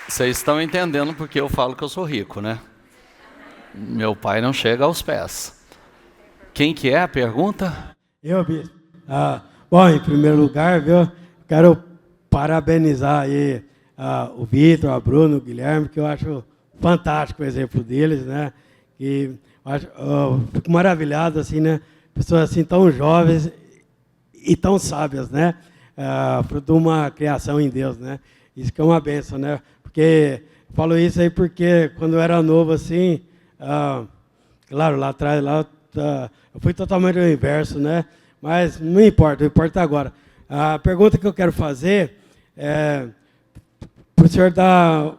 Vocês estão entendendo porque eu falo que eu sou rico, né? Meu pai não chega aos pés. Quem que é a pergunta? Eu, bispo. Bom, em primeiro lugar, viu, quero parabenizar aí o Vitor, a Bruno, o Guilherme, que eu acho fantástico o exemplo deles, né? E eu fico maravilhado, assim, né? Pessoas assim tão jovens e tão sábias, né? Fruto de uma criação em Deus, né? Isso que é uma bênção, né? Porque eu falo isso aí porque quando eu era novo, assim, claro, lá atrás, eu fui totalmente o inverso, né? Mas não importa, o importa agora. A pergunta que eu quero fazer é para o senhor dar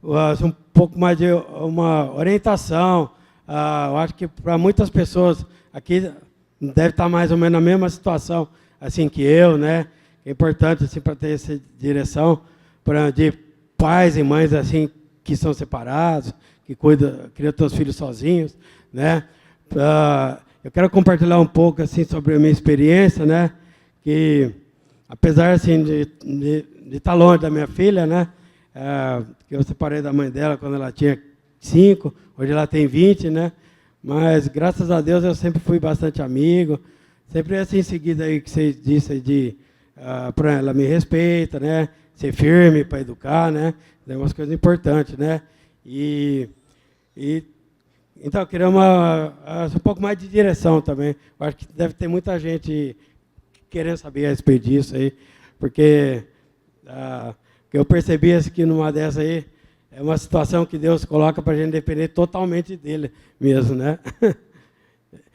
um pouco mais de uma orientação. Eu acho que para muitas pessoas aqui deve estar mais ou menos na mesma situação assim que eu, né? É importante assim, para ter essa direção de pais e mães assim que são separados, que criam seus filhos sozinhos, né? Eu quero compartilhar um pouco assim sobre a minha experiência, né? Que apesar assim de estar longe da minha filha, né? Que eu separei da mãe dela quando ela tinha 5, hoje ela tem 20, né? Mas graças a Deus eu sempre fui bastante amigo, sempre assim em seguida aí que você disse para ela me respeita, né? Ser firme para educar, né? É umas coisas importantes, né? Então, eu queria um pouco mais de direção também. Eu acho que deve ter muita gente querendo saber a respeito disso aí, porque eu percebi que numa dessa aí é uma situação que Deus coloca para a gente depender totalmente dele mesmo, né?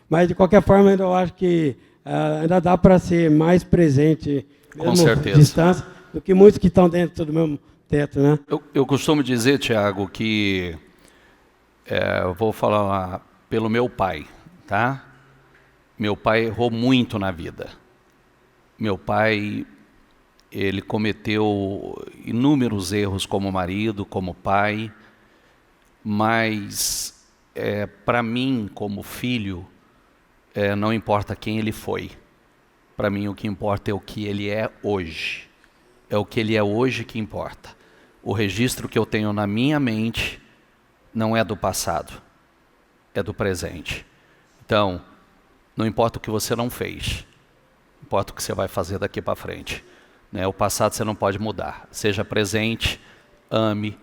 Mas, de qualquer forma, eu acho que ainda dá para ser mais presente, mesmo à distância, do que muitos que estão dentro do mesmo teto, né? Eu costumo dizer, Tiago, que eu vou falar pelo meu pai, tá? Meu pai errou muito na vida. Meu pai, ele cometeu inúmeros erros como marido, como pai, mas para mim, como filho, não importa quem ele foi. Para mim, o que importa é o que ele é hoje. É o que ele é hoje que importa. O registro que eu tenho na minha mente não é do passado, é do presente. Então, não importa o que você não fez, importa o que você vai fazer daqui para frente. Né? O passado você não pode mudar. Seja presente, ame,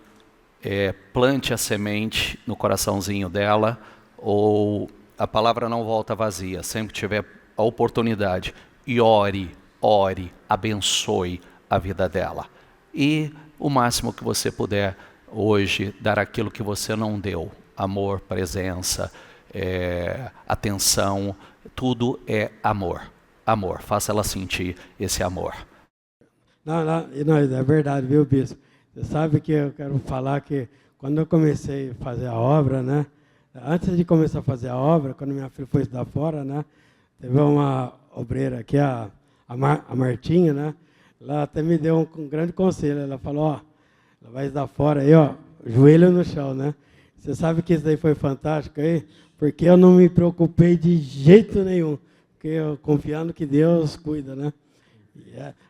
plante a semente no coraçãozinho dela, ou a palavra não volta vazia, sempre que tiver a oportunidade, e ore, abençoe a vida dela. E o máximo que você puder hoje, dar aquilo que você não deu, amor, presença, atenção, tudo é amor. Amor, faça ela sentir esse amor. Não, é verdade, viu, bispo? Você sabe que eu quero falar que quando eu comecei a fazer a obra, né? Antes de começar a fazer a obra, quando minha filha foi estudar fora, né? Teve uma obreira aqui, a Martinha, né? Ela até me deu um grande conselho. Ela falou, ela vai estudar fora aí, joelho no chão, né? Você sabe que isso daí foi fantástico aí, porque eu não me preocupei de jeito nenhum, porque eu confiando que Deus cuida, né?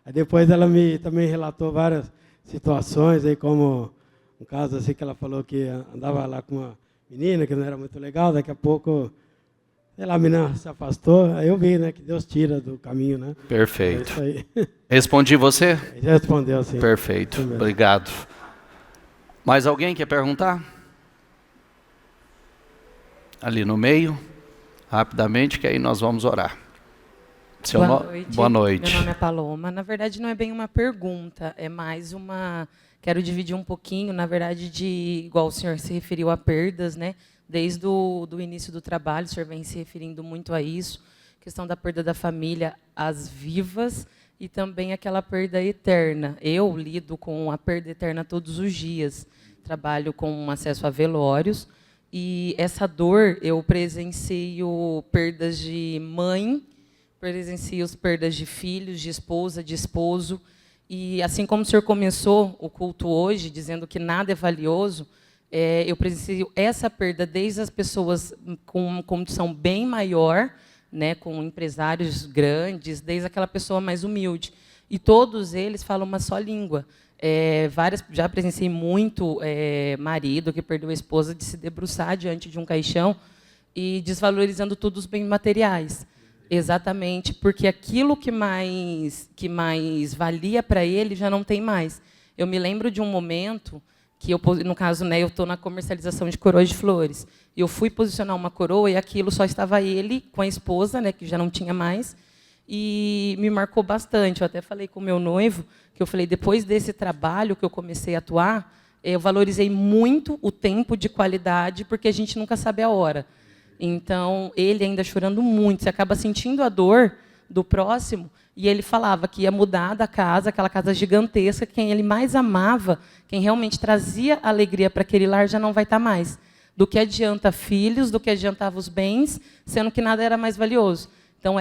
Aí depois ela me também relatou várias situações, aí como um caso assim que ela falou que andava lá com uma menina que não era muito legal, daqui a pouco, sei lá, a menina se afastou, aí eu vi, né, que Deus tira do caminho, né? Perfeito. É isso aí. Respondi você? Já respondeu, sim. Perfeito. Isso mesmo. Obrigado. Mais alguém quer perguntar? Ali no meio, rapidamente, que aí nós vamos orar. Boa noite. Boa noite. Meu nome é Paloma. Na verdade, não é bem uma pergunta, é mais uma... Quero dividir um pouquinho, na verdade, igual o senhor se referiu a perdas, né? Desde do início do trabalho, o senhor vem se referindo muito a isso, questão da perda da família, as vivas, e também aquela perda eterna. Eu lido com a perda eterna todos os dias. Trabalho com acesso a velórios, e essa dor, eu presencio perdas de mãe, presencio perdas de filhos, de esposa, de esposo. E assim como o senhor começou o culto hoje, dizendo que nada é valioso, eu presencio essa perda desde as pessoas com uma condição bem maior, né, com empresários grandes, desde aquela pessoa mais humilde. E todos eles falam uma só língua. Já presenciei muito marido que perdeu a esposa de se debruçar diante de um caixão e desvalorizando todos os bens materiais. Exatamente, porque aquilo que mais valia para ele já não tem mais. Eu me lembro de um momento que, no caso, né, eu estou na comercialização de coroas de flores. E eu fui posicionar uma coroa e aquilo só estava ele com a esposa, né, que já não tinha mais, e me marcou bastante. Eu até falei com o meu noivo, que eu falei, depois desse trabalho que eu comecei a atuar, eu valorizei muito o tempo de qualidade, porque a gente nunca sabe a hora. Então, ele ainda chorando muito, você acaba sentindo a dor do próximo, e ele falava que ia mudar da casa, aquela casa gigantesca, quem ele mais amava, quem realmente trazia alegria para aquele lar, já não vai estar mais. Do que adianta filhos, do que adiantava os bens, sendo que nada era mais valioso. Então,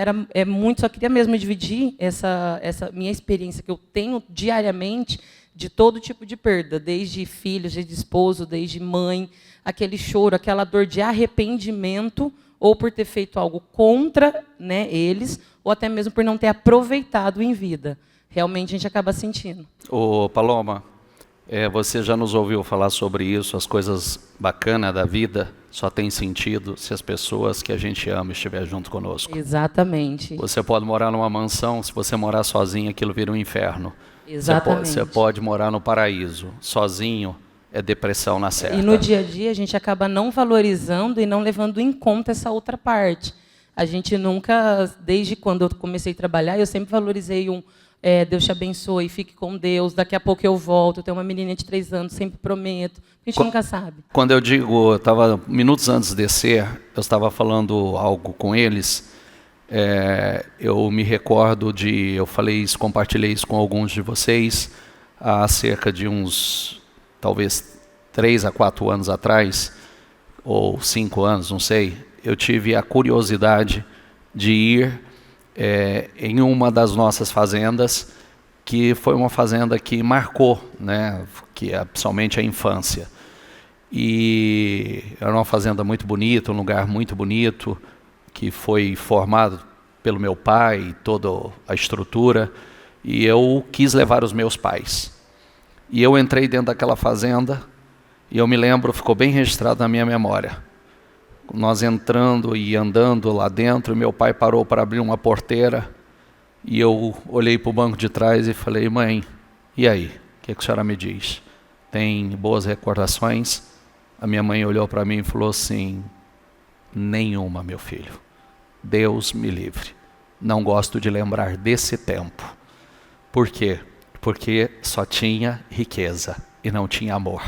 só queria mesmo dividir essa minha experiência que eu tenho diariamente de todo tipo de perda, desde filhos, desde esposo, desde mãe, aquele choro, aquela dor de arrependimento, ou por ter feito algo contra, né, eles, ou até mesmo por não ter aproveitado em vida. Realmente a gente acaba sentindo. Ô, Paloma, você já nos ouviu falar sobre isso, as coisas bacanas da vida só tem sentido se as pessoas que a gente ama estiverem junto conosco. Exatamente. Você pode morar numa mansão, se você morar sozinho, aquilo vira um inferno. Exatamente. Você pode morar no paraíso, sozinho, é depressão na certa. E no dia a dia a gente acaba não valorizando e não levando em conta essa outra parte. A gente nunca, desde quando eu comecei a trabalhar, eu sempre valorizei Deus te abençoe, fique com Deus, daqui a pouco eu volto, eu tenho uma menina de 3 anos, sempre prometo. A gente nunca sabe. Quando eu digo, eu estava minutos antes de descer, eu estava falando algo com eles, eu me recordo eu falei isso, compartilhei isso com alguns de vocês, há cerca de uns, talvez 3 a 4 anos atrás, ou 5 anos, não sei, eu tive a curiosidade de ir em uma das nossas fazendas, que foi uma fazenda que marcou, né, que é principalmente a infância. E era uma fazenda muito bonita, um lugar muito bonito, que foi formado pelo meu pai, toda a estrutura, e eu quis levar os meus pais. E eu entrei dentro daquela fazenda, e eu me lembro, ficou bem registrado na minha memória. Nós entrando e andando lá dentro, meu pai parou para abrir uma porteira, e eu olhei para o banco de trás e falei, mãe, e aí? O que a senhora me diz? Tem boas recordações? A minha mãe olhou para mim e falou assim, nenhuma, meu filho. Deus me livre. Não gosto de lembrar desse tempo. Por quê? Porque só tinha riqueza e não tinha amor.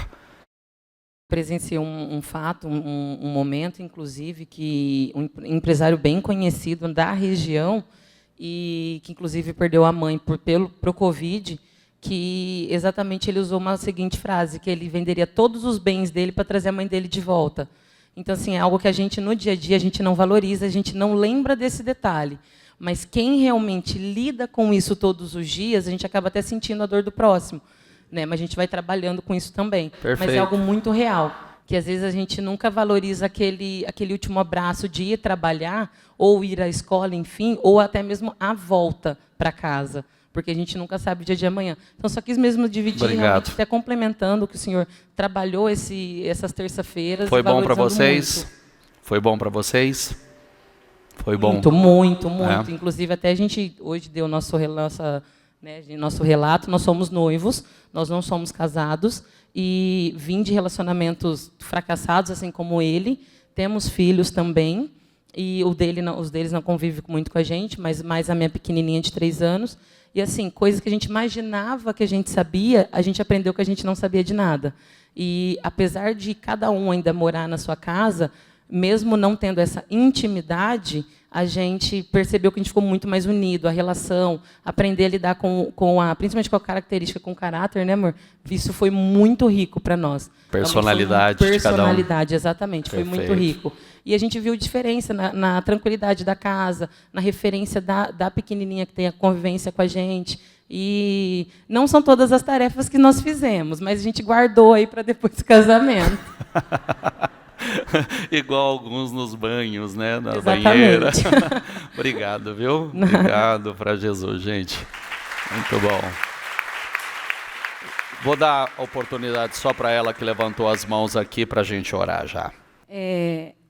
Presenciei um fato, um momento, inclusive, que um empresário bem conhecido da região, e que inclusive perdeu a mãe pro Covid, que exatamente ele usou uma seguinte frase, que ele venderia todos os bens dele para trazer a mãe dele de volta. Então, assim, é algo que a gente, no dia a dia, a gente não valoriza, a gente não lembra desse detalhe. Mas quem realmente lida com isso todos os dias, a gente acaba até sentindo a dor do próximo. Né? Mas a gente vai trabalhando com isso também. Perfeito. Mas é algo muito real. que às vezes a gente nunca valoriza aquele último abraço de ir trabalhar, ou ir à escola, enfim, ou até mesmo a volta para casa, porque a gente nunca sabe o dia de amanhã. Então, só quis mesmo dividir, realmente, até complementando o que o senhor trabalhou essas terça-feiras. Foi bom para vocês? Muito. Foi bom para vocês? Foi bom? Muito. Inclusive, até a gente hoje deu nosso relato. Nós somos noivos, nós não somos casados, e vim de relacionamentos fracassados, assim como ele. Temos filhos também, e os deles não convivem muito com a gente, mas mais a minha pequenininha de 3 anos. E, assim, coisas que a gente imaginava que a gente sabia, a gente aprendeu que a gente não sabia de nada. E, apesar de cada um ainda morar na sua casa, mesmo não tendo essa intimidade, a gente percebeu que a gente ficou muito mais unido, a relação, aprender a lidar principalmente com a característica, com o caráter, né, amor? Isso foi muito rico para nós. Personalidade de cada um. Personalidade, exatamente, foi muito rico. E a gente viu diferença na tranquilidade da casa, na referência da pequenininha que tem a convivência com a gente. E não são todas as tarefas que nós fizemos, mas a gente guardou aí para depois do casamento. Igual alguns nos banhos, né? Na banheira. Obrigado, viu? Obrigado para Jesus, gente. Muito bom. Vou dar a oportunidade só para ela que levantou as mãos aqui para a gente orar já.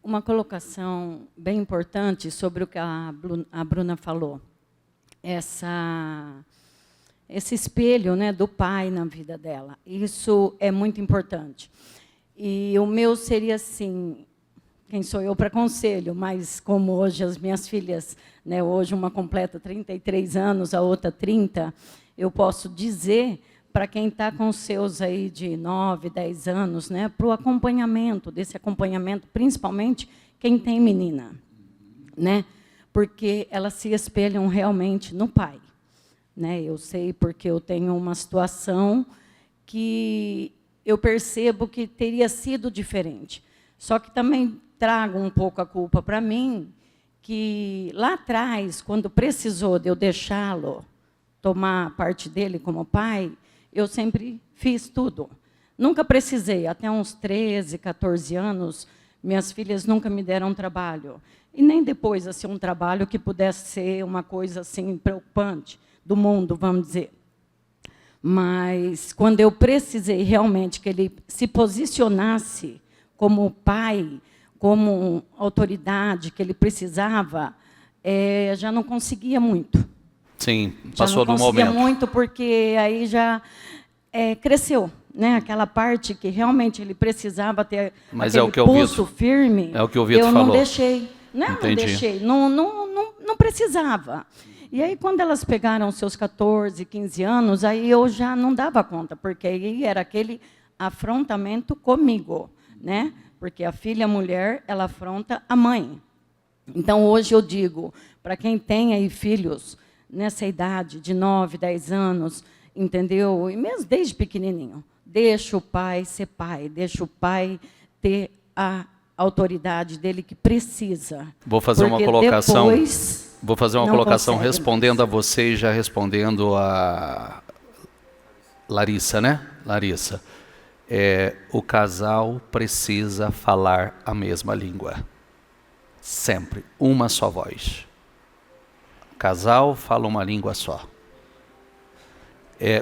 Uma colocação bem importante sobre o que a Bruna falou. Esse espelho, né, do pai na vida dela. Isso é muito importante. E o meu seria assim, quem sou eu para conselho, mas como hoje as minhas filhas, né, hoje uma completa 33 anos, a outra 30, eu posso dizer para quem está com seus aí de 9, 10 anos, né, para o acompanhamento, desse acompanhamento, principalmente quem tem menina, né, porque elas se espelham realmente no pai. Né, eu sei porque eu tenho uma situação que eu percebo que teria sido diferente. Só que também trago um pouco a culpa para mim, que lá atrás, quando precisou de eu deixá-lo tomar parte dele como pai, eu sempre fiz tudo. Nunca precisei, até uns 13, 14 anos, minhas filhas nunca me deram trabalho. E nem depois assim, um trabalho que pudesse ser uma coisa assim, preocupante do mundo, vamos dizer. Mas, quando eu precisei realmente que ele se posicionasse como pai, como autoridade que ele precisava, já não conseguia muito. Sim, passou do momento. Já não conseguia muito, porque aí já cresceu. Né? Aquela parte que realmente ele precisava ter aquele pulso firme. É o que o Vitor falou. Eu não deixei. Não deixei. Não precisava. E aí, quando elas pegaram seus 14, 15 anos, aí eu já não dava conta, porque aí era aquele afrontamento comigo, né? Porque a filha mulher, ela afronta a mãe. Então, hoje eu digo, para quem tem aí filhos nessa idade de 9, 10 anos, entendeu? E mesmo desde pequenininho, deixa o pai ser pai, deixa o pai ter a autoridade dele que precisa. Vou fazer uma colocação. Vou fazer uma colocação consegue, respondendo a você e já respondendo a Larissa, né? Larissa. O casal precisa falar a mesma língua. Sempre. Uma só voz. O casal fala uma língua só.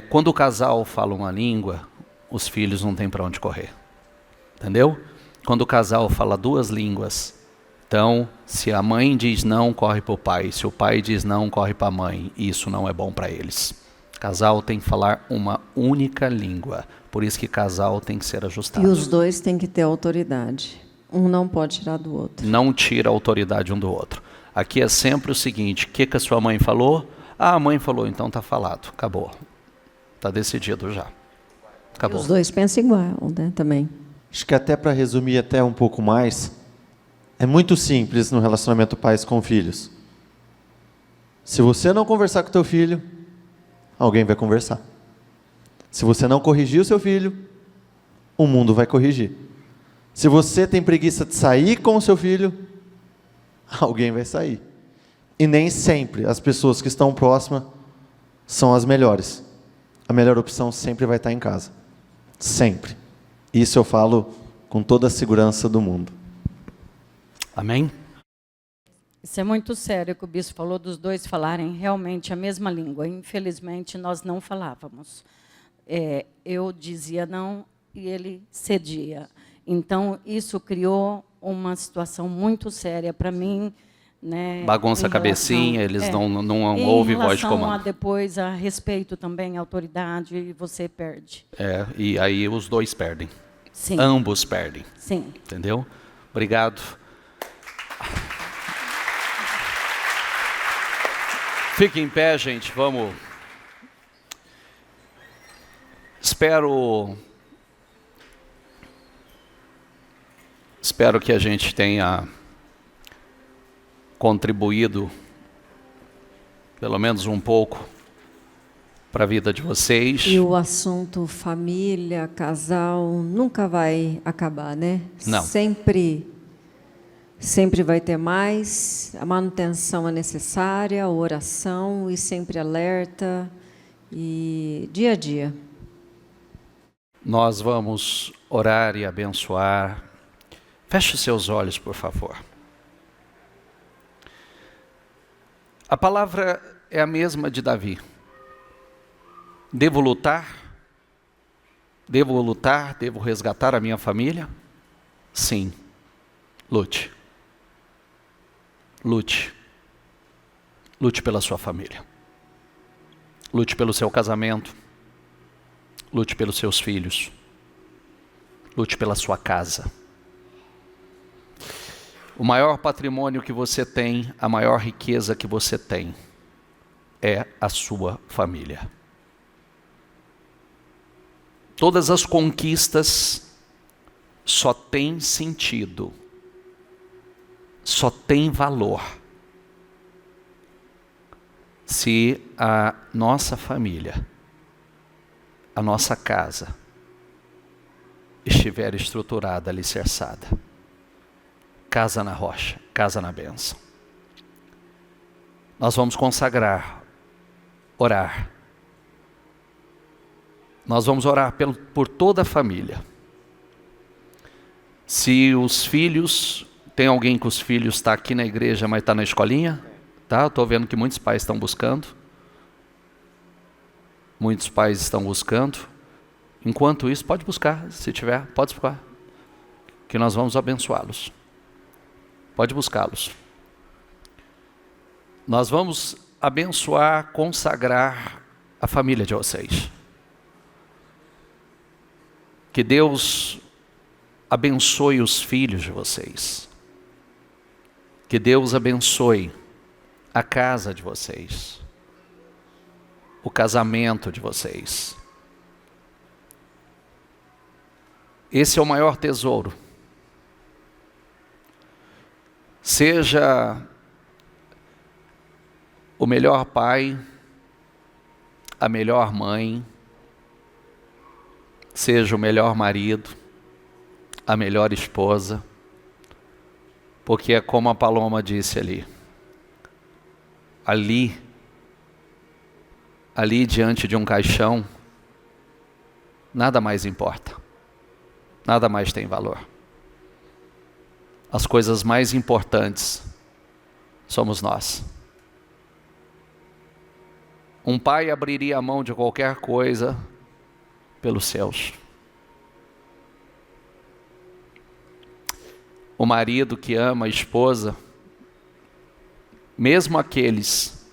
Quando o casal fala uma língua, os filhos não têm para onde correr. Entendeu? Quando o casal fala 2 línguas, então, se a mãe diz não, corre para o pai. Se o pai diz não, corre para a mãe. Isso não é bom para eles. Casal tem que falar uma única língua. Por isso que casal tem que ser ajustado. E os 2 têm que ter autoridade. Um não pode tirar do outro. Não tira a autoridade um do outro. Aqui é sempre o seguinte, o que a sua mãe falou? A mãe falou, então está falado. Acabou. Está decidido já. Acabou. E os 2 pensam igual, né, também. Acho que até para resumir até um pouco mais, é muito simples no relacionamento pais com filhos. Se você não conversar com teu filho, alguém vai conversar. Se você não corrigir o seu filho, o mundo vai corrigir. Se você tem preguiça de sair com o seu filho, alguém vai sair. E nem sempre as pessoas que estão próximas são as melhores. A melhor opção sempre vai estar em casa. Sempre. Isso eu falo com toda a segurança do mundo. Amém? Isso é muito sério que o bispo falou, dos dois falarem realmente a mesma língua. Infelizmente, nós não falávamos. Eu dizia não e ele cedia. Então, isso criou uma situação muito séria para mim. Né, bagunça a cabecinha, eles não ouvem voz de comando. Em relação a depois a respeito também, a autoridade, você perde. E aí os dois perdem. Sim. Ambos perdem. Sim. Entendeu? Obrigado. Fique em pé, gente, vamos. Espero que a gente tenha contribuído, pelo menos um pouco, para a vida de vocês. E o assunto família, casal, nunca vai acabar, né? Não. Sempre vai ter mais, a manutenção é necessária, a oração e sempre alerta, e dia a dia. Nós vamos orar e abençoar. Feche seus olhos, por favor. A palavra é a mesma de Davi. Devo lutar? Devo resgatar a minha família? Sim. Lute. Lute. Lute pela sua família. Lute pelo seu casamento. Lute pelos seus filhos. Lute pela sua casa. O maior patrimônio que você tem, a maior riqueza que você tem, é a sua família. Todas as conquistas só têm sentido, só têm valor, se a nossa família, a nossa casa, estiver estruturada, alicerçada. Casa na rocha, casa na bênção. Nós vamos consagrar, orar. Nós vamos orar por toda a família. Se os filhos, tem alguém que os filhos está aqui na igreja, mas está na escolinha? Tá? Eu estou vendo que muitos pais estão buscando. Muitos pais estão buscando. Enquanto isso, pode buscar, se tiver, pode buscar. Que nós vamos abençoá-los. Pode buscá-los. Nós vamos abençoar, consagrar a família de vocês. Que Deus abençoe os filhos de vocês. Que Deus abençoe a casa de vocês. O casamento de vocês. Esse é o maior tesouro. Seja o melhor pai, a melhor mãe, seja o melhor marido, a melhor esposa, porque é como a Paloma disse ali diante de um caixão, nada mais importa, nada mais tem valor. As coisas mais importantes somos nós. Um pai abriria a mão de qualquer coisa pelos seus. O marido que ama a esposa, mesmo aqueles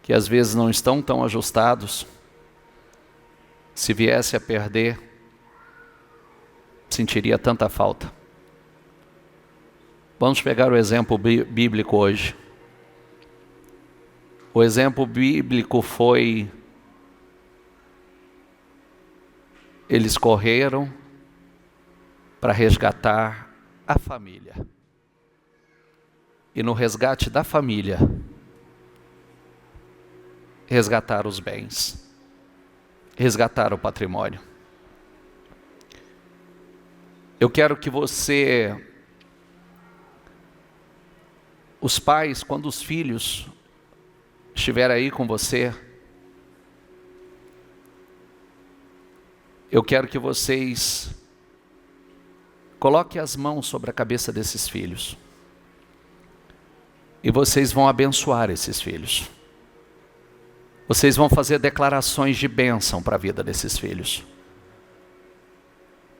que às vezes não estão tão ajustados, se viesse a perder, sentiria tanta falta. Vamos pegar o exemplo bíblico hoje. O exemplo bíblico foi: eles correram para resgatar a família. E no resgate da família, resgatar os bens, resgatar o patrimônio. Eu quero que você, os pais, quando os filhos estiverem aí com você, eu quero que vocês coloque as mãos sobre a cabeça desses filhos. E vocês vão abençoar esses filhos. Vocês vão fazer declarações de bênção para a vida desses filhos.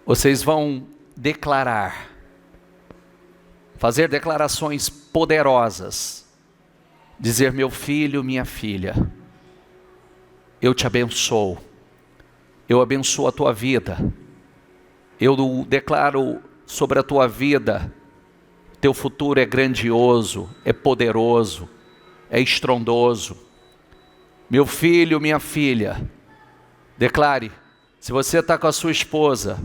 Vocês vão declarar, fazer declarações poderosas. Dizer: meu filho, minha filha, eu te abençoo. Eu abençoo a tua vida. Eu declaro sobre a tua vida: teu futuro é grandioso, é poderoso, é estrondoso. Meu filho, minha filha, declare. Se você está com a sua esposa,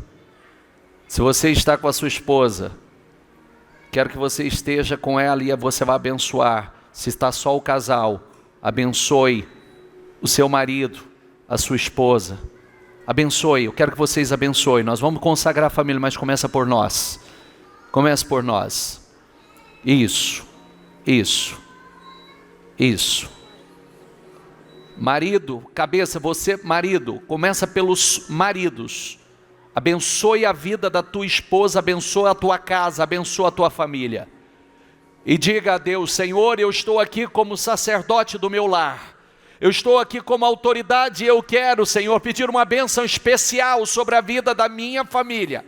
se você está com a sua esposa, quero que você esteja com ela e você vai abençoar. Se está só o casal, abençoe o seu marido, a sua esposa. Abençoe, eu quero que vocês abençoem. Nós vamos consagrar a família, mas começa por nós. Começa por nós. Isso. Marido, cabeça, você, marido, começa pelos maridos. Abençoe a vida da tua esposa, abençoe a tua casa, abençoe a tua família. E diga a Deus: Senhor, eu estou aqui como sacerdote do meu lar. Eu estou aqui como autoridade e eu quero, Senhor, pedir uma bênção especial sobre a vida da minha família.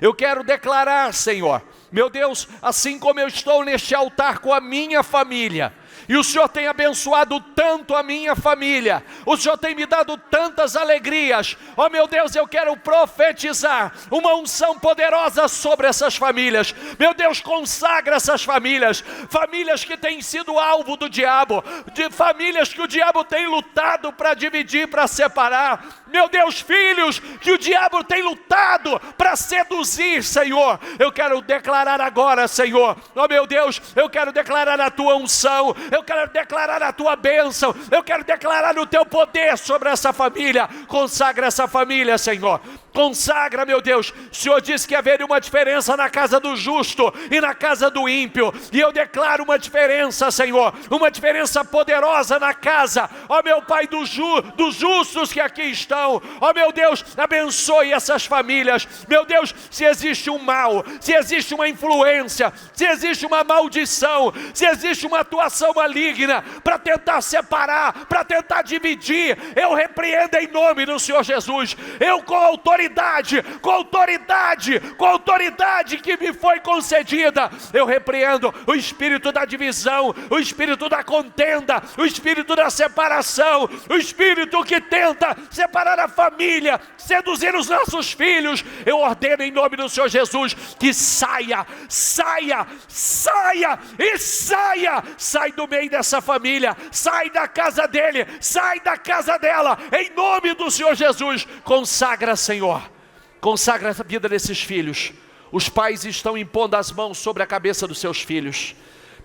Eu quero declarar, Senhor, meu Deus, assim como eu estou neste altar com a minha família, e o Senhor tem abençoado tanto a minha família, o Senhor tem me dado tantas alegrias, ó meu Deus, eu quero profetizar uma unção poderosa sobre essas famílias. Meu Deus, consagra essas famílias, famílias que têm sido alvo do diabo, de famílias que o diabo tem lutado para dividir, para separar. Meu Deus, filhos que o diabo tem lutado para seduzir, Senhor, eu quero declarar agora, Senhor, ó meu Deus, eu quero declarar a tua unção, eu quero declarar a tua bênção, eu quero declarar o teu poder sobre essa família. Consagra essa família, Senhor. Consagra, meu Deus. O Senhor disse que haveria uma diferença na casa do justo e na casa do ímpio, e eu declaro uma diferença, Senhor, uma diferença poderosa na casa, ó meu Pai, dos justos que aqui estão. Ó meu Deus, abençoe essas famílias. Meu Deus, se existe um mal, se existe uma influência, se existe uma maldição, se existe uma atuação maligna para tentar separar, para tentar dividir, eu repreendo em nome do Senhor Jesus. Eu com autoridade que me foi concedida, eu repreendo o espírito da divisão, o espírito da contenda, o espírito da separação, o espírito que tenta separar a família, seduzir os nossos filhos. Eu ordeno em nome do Senhor Jesus que saia do meio dessa família, sai da casa dele, sai da casa dela, em nome do Senhor Jesus. Consagra, Senhor, consagra a vida desses filhos. Os pais estão impondo as mãos sobre a cabeça dos seus filhos.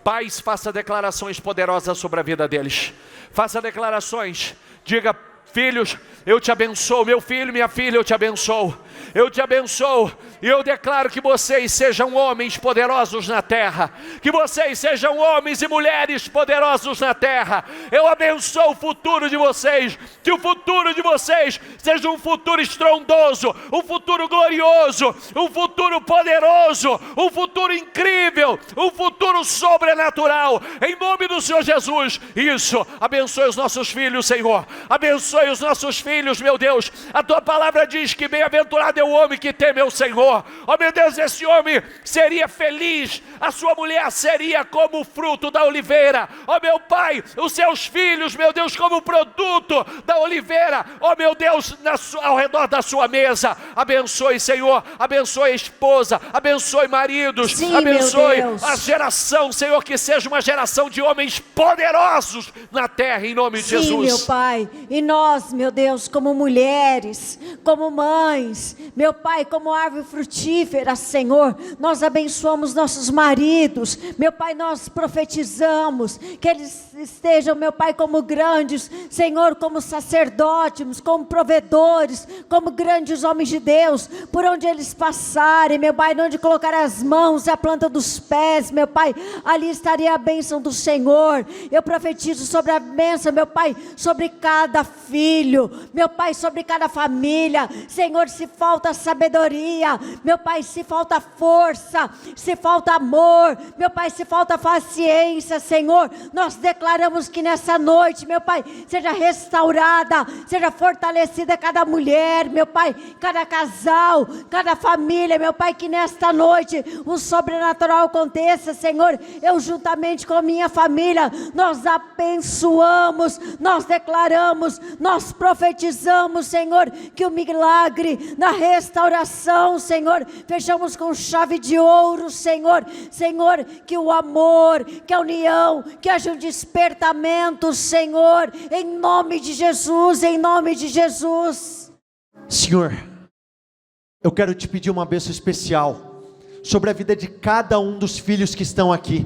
Pais, faça declarações poderosas sobre a vida deles. Faça declarações, diga: filhos, eu te abençoo. Meu filho, minha filha, eu te abençoo. Eu te abençoo. E eu declaro que vocês sejam homens poderosos na terra. Que vocês sejam homens e mulheres poderosos na terra. Eu abençoo o futuro de vocês. Que o futuro de vocês seja um futuro estrondoso, um futuro glorioso, um futuro poderoso, um futuro incrível, um futuro sobrenatural. Em nome do Senhor Jesus. Isso. Abençoe os nossos filhos, Senhor. Abençoe os nossos filhos, meu Deus. A tua palavra diz que bem-aventurado é o homem que teme ao Senhor. Oh meu Deus, esse homem seria feliz, a sua mulher seria como o fruto da oliveira. Oh meu Pai, os seus filhos, meu Deus, como o produto da oliveira. Oh meu Deus, ao redor da sua mesa. Abençoe, Senhor, abençoe a esposa, abençoe maridos. Sim, abençoe a geração, Senhor, que seja uma geração de homens poderosos na terra, em nome de Jesus. Sim, meu Pai, e nós, meu Deus, como mulheres, como mães, meu Pai, como árvore frutífera, Senhor, nós abençoamos nossos maridos, meu Pai, nós profetizamos que eles estejam, meu Pai, como grandes, Senhor, como sacerdotes, como provedores, como grandes homens de Deus, por onde eles passarem, meu Pai, onde colocar as mãos e a planta dos pés, meu Pai, ali estaria a bênção do Senhor. Eu profetizo sobre a bênção, meu Pai, sobre cada filho, meu Pai, sobre cada família. Senhor, se falta sabedoria, Meu Pai, se falta força, se falta amor, meu Pai, se falta paciência, Senhor, nós declaramos que nessa noite, meu Pai, seja restaurada, seja fortalecida cada mulher, meu Pai, cada casal, cada família, meu Pai, que nesta noite o sobrenatural aconteça, Senhor. Eu juntamente com a minha família, nós abençoamos, nós declaramos, nós profetizamos, Senhor, que o milagre na restauração, Senhor, fechamos com chave de ouro, Senhor, Senhor, que o amor, que a união, que haja um despertamento, Senhor, em nome de Jesus, em nome de Jesus. Senhor, eu quero te pedir uma bênção especial sobre a vida de cada um dos filhos que estão aqui.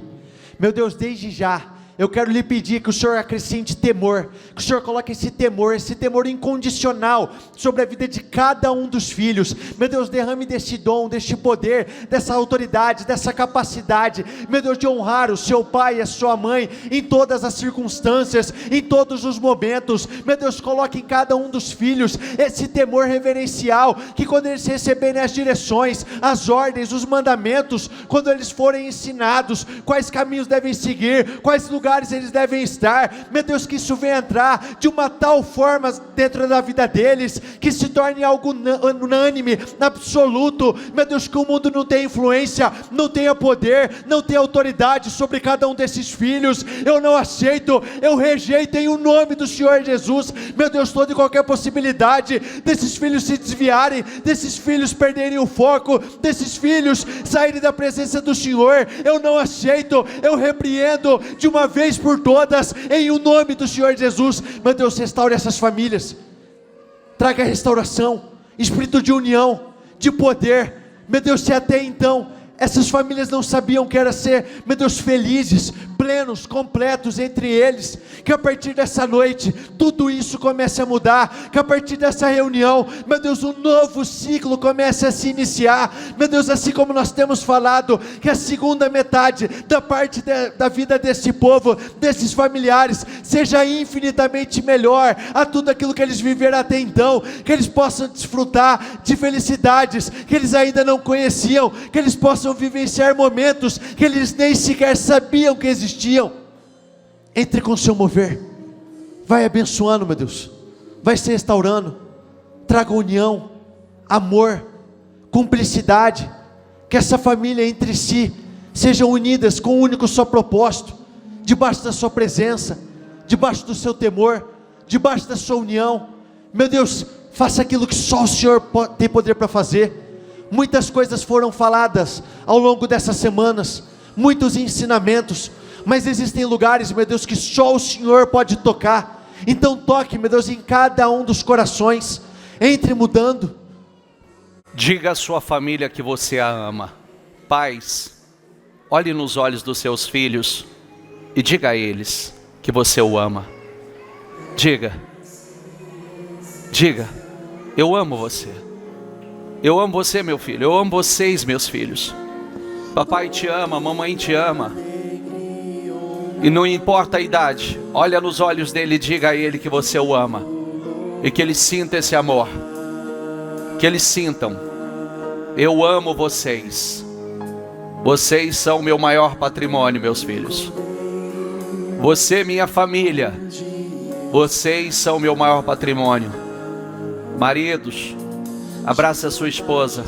Meu Deus, desde já, eu quero lhe pedir que o Senhor acrescente temor, que o Senhor coloque esse temor incondicional sobre a vida de cada um dos filhos. Meu Deus, derrame deste dom, deste poder, dessa autoridade, dessa capacidade, meu Deus, de honrar o seu pai e a sua mãe em todas as circunstâncias, em todos os momentos. Meu Deus, coloque em cada um dos filhos esse temor reverencial, que quando eles receberem as direções, as ordens, os mandamentos, quando eles forem ensinados quais caminhos devem seguir, quais lugares eles devem estar, meu Deus, que isso venha entrar de uma tal forma dentro da vida deles, que se torne algo unânime, absoluto, meu Deus, que o mundo não tenha influência, não tenha poder, não tenha autoridade sobre cada um desses filhos. Eu não aceito, eu rejeito em o nome do Senhor Jesus, meu Deus, toda e qualquer possibilidade desses filhos se desviarem, desses filhos perderem o foco, desses filhos saírem da presença do Senhor. Eu não aceito, eu repreendo de uma vez por todas, em o nome do Senhor Jesus. Meu Deus, restaure essas famílias, traga restauração, espírito de união, de poder. Meu Deus, se até então essas famílias não sabiam que era ser, meu Deus, felizes, plenos, completos entre eles, que a partir dessa noite, tudo isso comece a mudar, que a partir dessa reunião, meu Deus, um novo ciclo comece a se iniciar, meu Deus, assim como nós temos falado, que a segunda metade da parte da vida desse povo, desses familiares, seja infinitamente melhor a tudo aquilo que eles viveram até então, que eles possam desfrutar de felicidades que eles ainda não conheciam, que eles possam vivenciar momentos que eles nem sequer sabiam que existiam. Entre com o seu mover, vai abençoando, meu Deus, vai se restaurando, traga união, amor, cumplicidade, que essa família entre si sejam unidas com um único só propósito, debaixo da sua presença, debaixo do seu temor, debaixo da sua união. Meu Deus, faça aquilo que só o Senhor tem poder para fazer. Muitas coisas foram faladas ao longo dessas semanas, muitos ensinamentos, mas existem lugares, meu Deus, que só o Senhor pode tocar. Então toque, meu Deus, em cada um dos corações, entre mudando. Diga à sua família que você a ama. Pais, olhe nos olhos dos seus filhos e diga a eles que você o ama. Diga, eu amo você. Eu amo você, meu filho, eu amo vocês, meus filhos. Papai te ama, mamãe te ama. E não importa a idade, olha nos olhos dele e diga a ele que você o ama. E que ele sinta esse amor. Que eles sintam: eu amo vocês. Vocês são o meu maior patrimônio, meus filhos. Você, minha família, vocês são o meu maior patrimônio. Maridos, abraça a sua esposa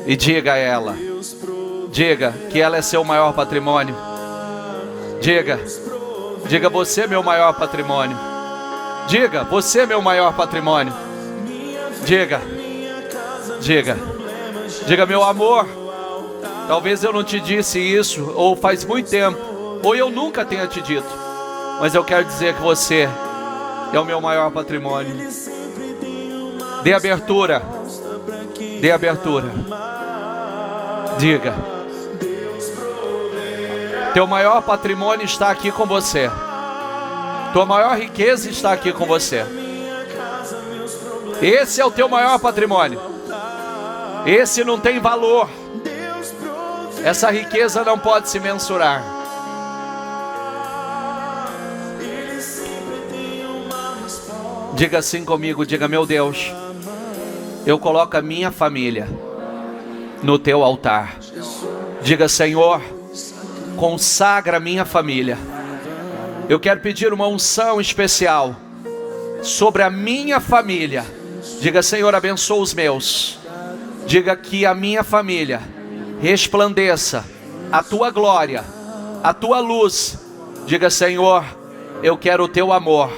e diga a ela, diga que ela é seu maior patrimônio. Diga, você é meu maior patrimônio. Diga, você é meu maior patrimônio. Diga, meu amor, talvez eu não te disse isso, ou faz muito tempo, ou eu nunca tenha te dito, mas eu quero dizer que você é o meu maior patrimônio. Dê abertura. Diga, teu maior patrimônio está aqui com você. Tua maior riqueza está aqui com você. Esse é o teu maior patrimônio. Esse não tem valor. Essa riqueza não pode se mensurar. Diga assim comigo, diga: meu Deus, eu coloco a minha família no teu altar. Diga: Senhor, consagra a minha família. Eu quero pedir uma unção especial sobre a minha família. Diga: Senhor, abençoa os meus. Diga que a minha família resplandeça a tua glória, a tua luz. Diga: Senhor, eu quero o teu amor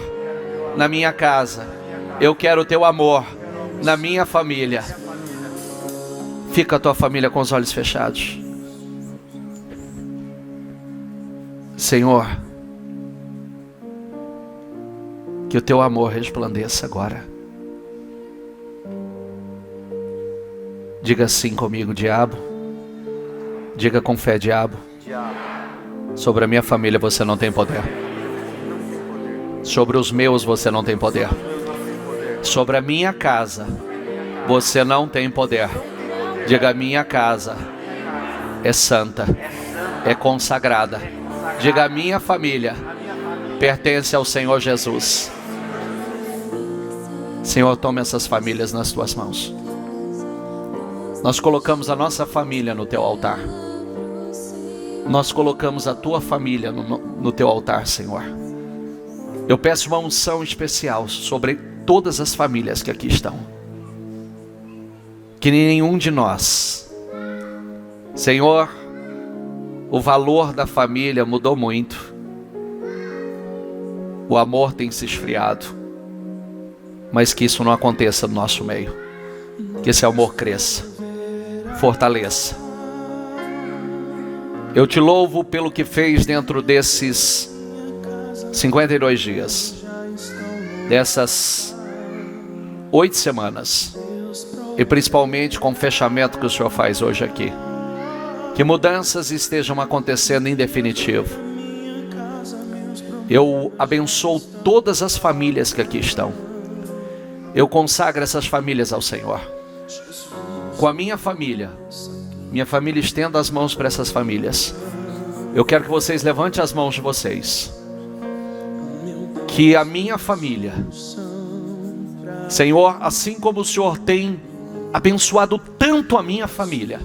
na minha casa. Eu quero o teu amor na minha família. Fica a tua família com os olhos fechados. Senhor, que o teu amor resplandeça agora. Diga assim comigo: diabo. Diga com fé: diabo, sobre a minha família você não tem poder. Sobre os meus você não tem poder. Sobre a minha casa você não tem poder. Diga: minha casa é santa, é consagrada. Diga: minha família pertence ao Senhor Jesus. Senhor, toma essas famílias nas tuas mãos. Nós colocamos a nossa família no teu altar. Nós colocamos a tua família no teu altar, Senhor. Eu peço uma unção especial sobre todas as famílias que aqui estão. Que nenhum de nós, Senhor, o valor da família mudou muito. O amor tem se esfriado. Mas que isso não aconteça no nosso meio. Que esse amor cresça, fortaleça. Eu te louvo pelo que fez dentro desses 52 dias, dessas 8 semanas, e principalmente com o fechamento que o Senhor faz hoje aqui. Que mudanças estejam acontecendo em definitivo. Eu abençoo todas as famílias que aqui estão. Eu consagro essas famílias ao Senhor. Com a minha família estenda as mãos para essas famílias. Eu quero que vocês levantem as mãos de vocês. Que a minha família, Senhor, assim como o Senhor tem abençoado tanto a minha família,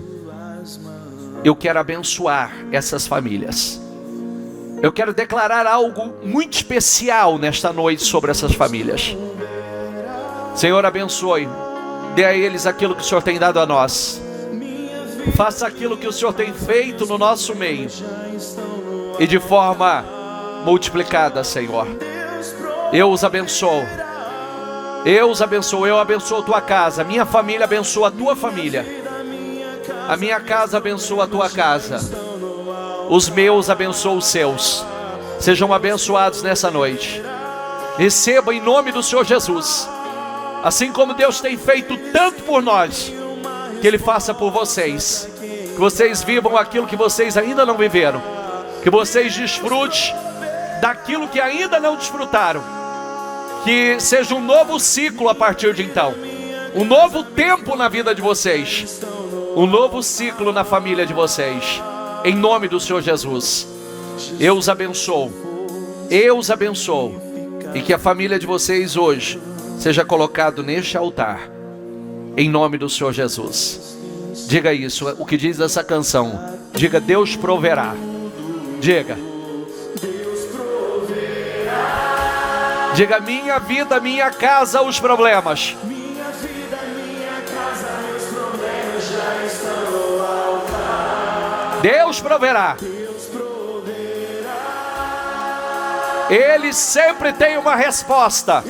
eu quero abençoar essas famílias. Eu quero declarar algo muito especial nesta noite sobre essas famílias. Senhor, abençoe. Dê a eles aquilo que o Senhor tem dado a nós. Faça aquilo que o Senhor tem feito no nosso meio. E de forma multiplicada, Senhor. Eu os abençoo. Eu os abençoo. Eu abençoo a tua casa. Minha família abençoa a tua família. A minha casa abençoa a tua casa. Os meus abençoam os seus. Sejam abençoados nessa noite. Receba em nome do Senhor Jesus. Assim como Deus tem feito tanto por nós, que Ele faça por vocês. Que vocês vivam aquilo que vocês ainda não viveram. Que vocês desfrutem daquilo que ainda não desfrutaram. Que seja um novo ciclo a partir de então. Um novo tempo na vida de vocês. Um novo ciclo na família de vocês. Em nome do Senhor Jesus. Eu os abençoo. Eu os abençoo. E que a família de vocês hoje seja colocado neste altar, em nome do Senhor Jesus. Diga isso, o que diz essa canção. Diga: Deus proverá. Diga: Deus proverá. Diga: minha vida, minha casa, os problemas. Minha vida, minha casa, meus problemas já estão no altar. Deus proverá. Deus proverá. Ele sempre tem uma resposta.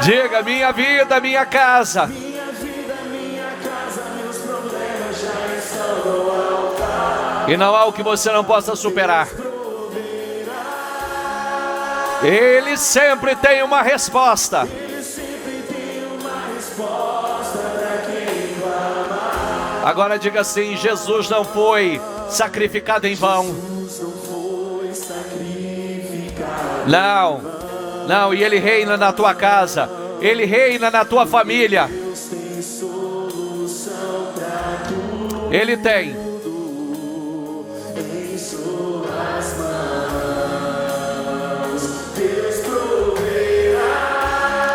Diga: minha vida, minha casa. Minha vida, minha casa, meus problemas já estão no altar. E não há o que você não possa superar. Ele sempre tem uma resposta. Ele sempre tem uma resposta para quem clama. Agora diga assim: Jesus não foi sacrificado em vão. Jesus não foi sacrificado. Não. Não, e Ele reina na tua casa. Ele reina na tua família. Ele tem.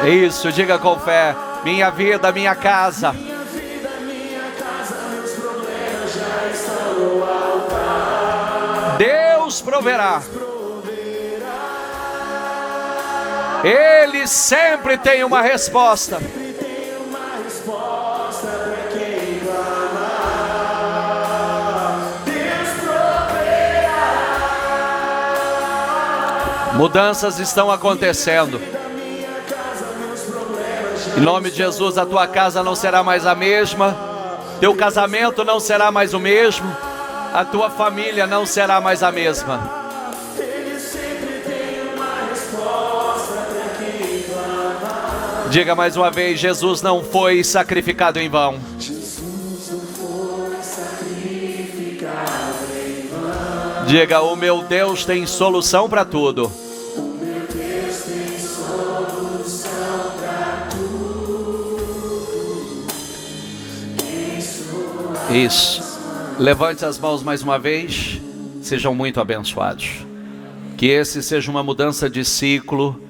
É isso, diga com fé. Minha vida, minha casa. Deus proverá. Ele sempre tem uma resposta. Mudanças estão acontecendo. Em nome de Jesus, a tua casa não será mais a mesma. Teu casamento não será mais o mesmo. A tua família não será mais a mesma. Diga mais uma vez, Jesus não foi sacrificado em vão. Diga, o meu Deus tem solução para tudo. Isso. Levante as mãos mais uma vez. Sejam muito abençoados. Que esse seja uma mudança de ciclo.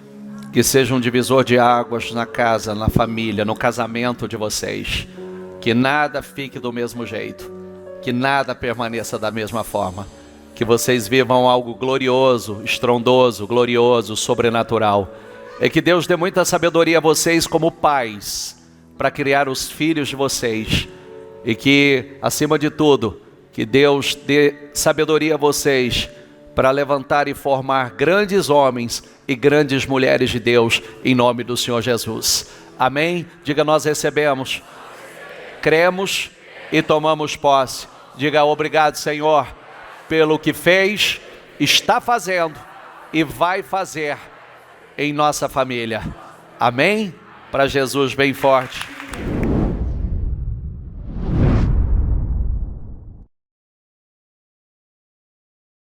Que seja um divisor de águas na casa, na família, no casamento de vocês. Que nada fique do mesmo jeito. Que nada permaneça da mesma forma. Que vocês vivam algo glorioso, estrondoso, glorioso, sobrenatural. É que Deus dê muita sabedoria a vocês como pais, para criar os filhos de vocês. E que, acima de tudo, que Deus dê sabedoria a vocês, para levantar e formar grandes homens e grandes mulheres de Deus, em nome do Senhor Jesus. Amém? Diga, nós recebemos, cremos e tomamos posse. Diga, obrigado, Senhor, pelo que fez, está fazendo e vai fazer em nossa família. Amém? Para Jesus bem forte.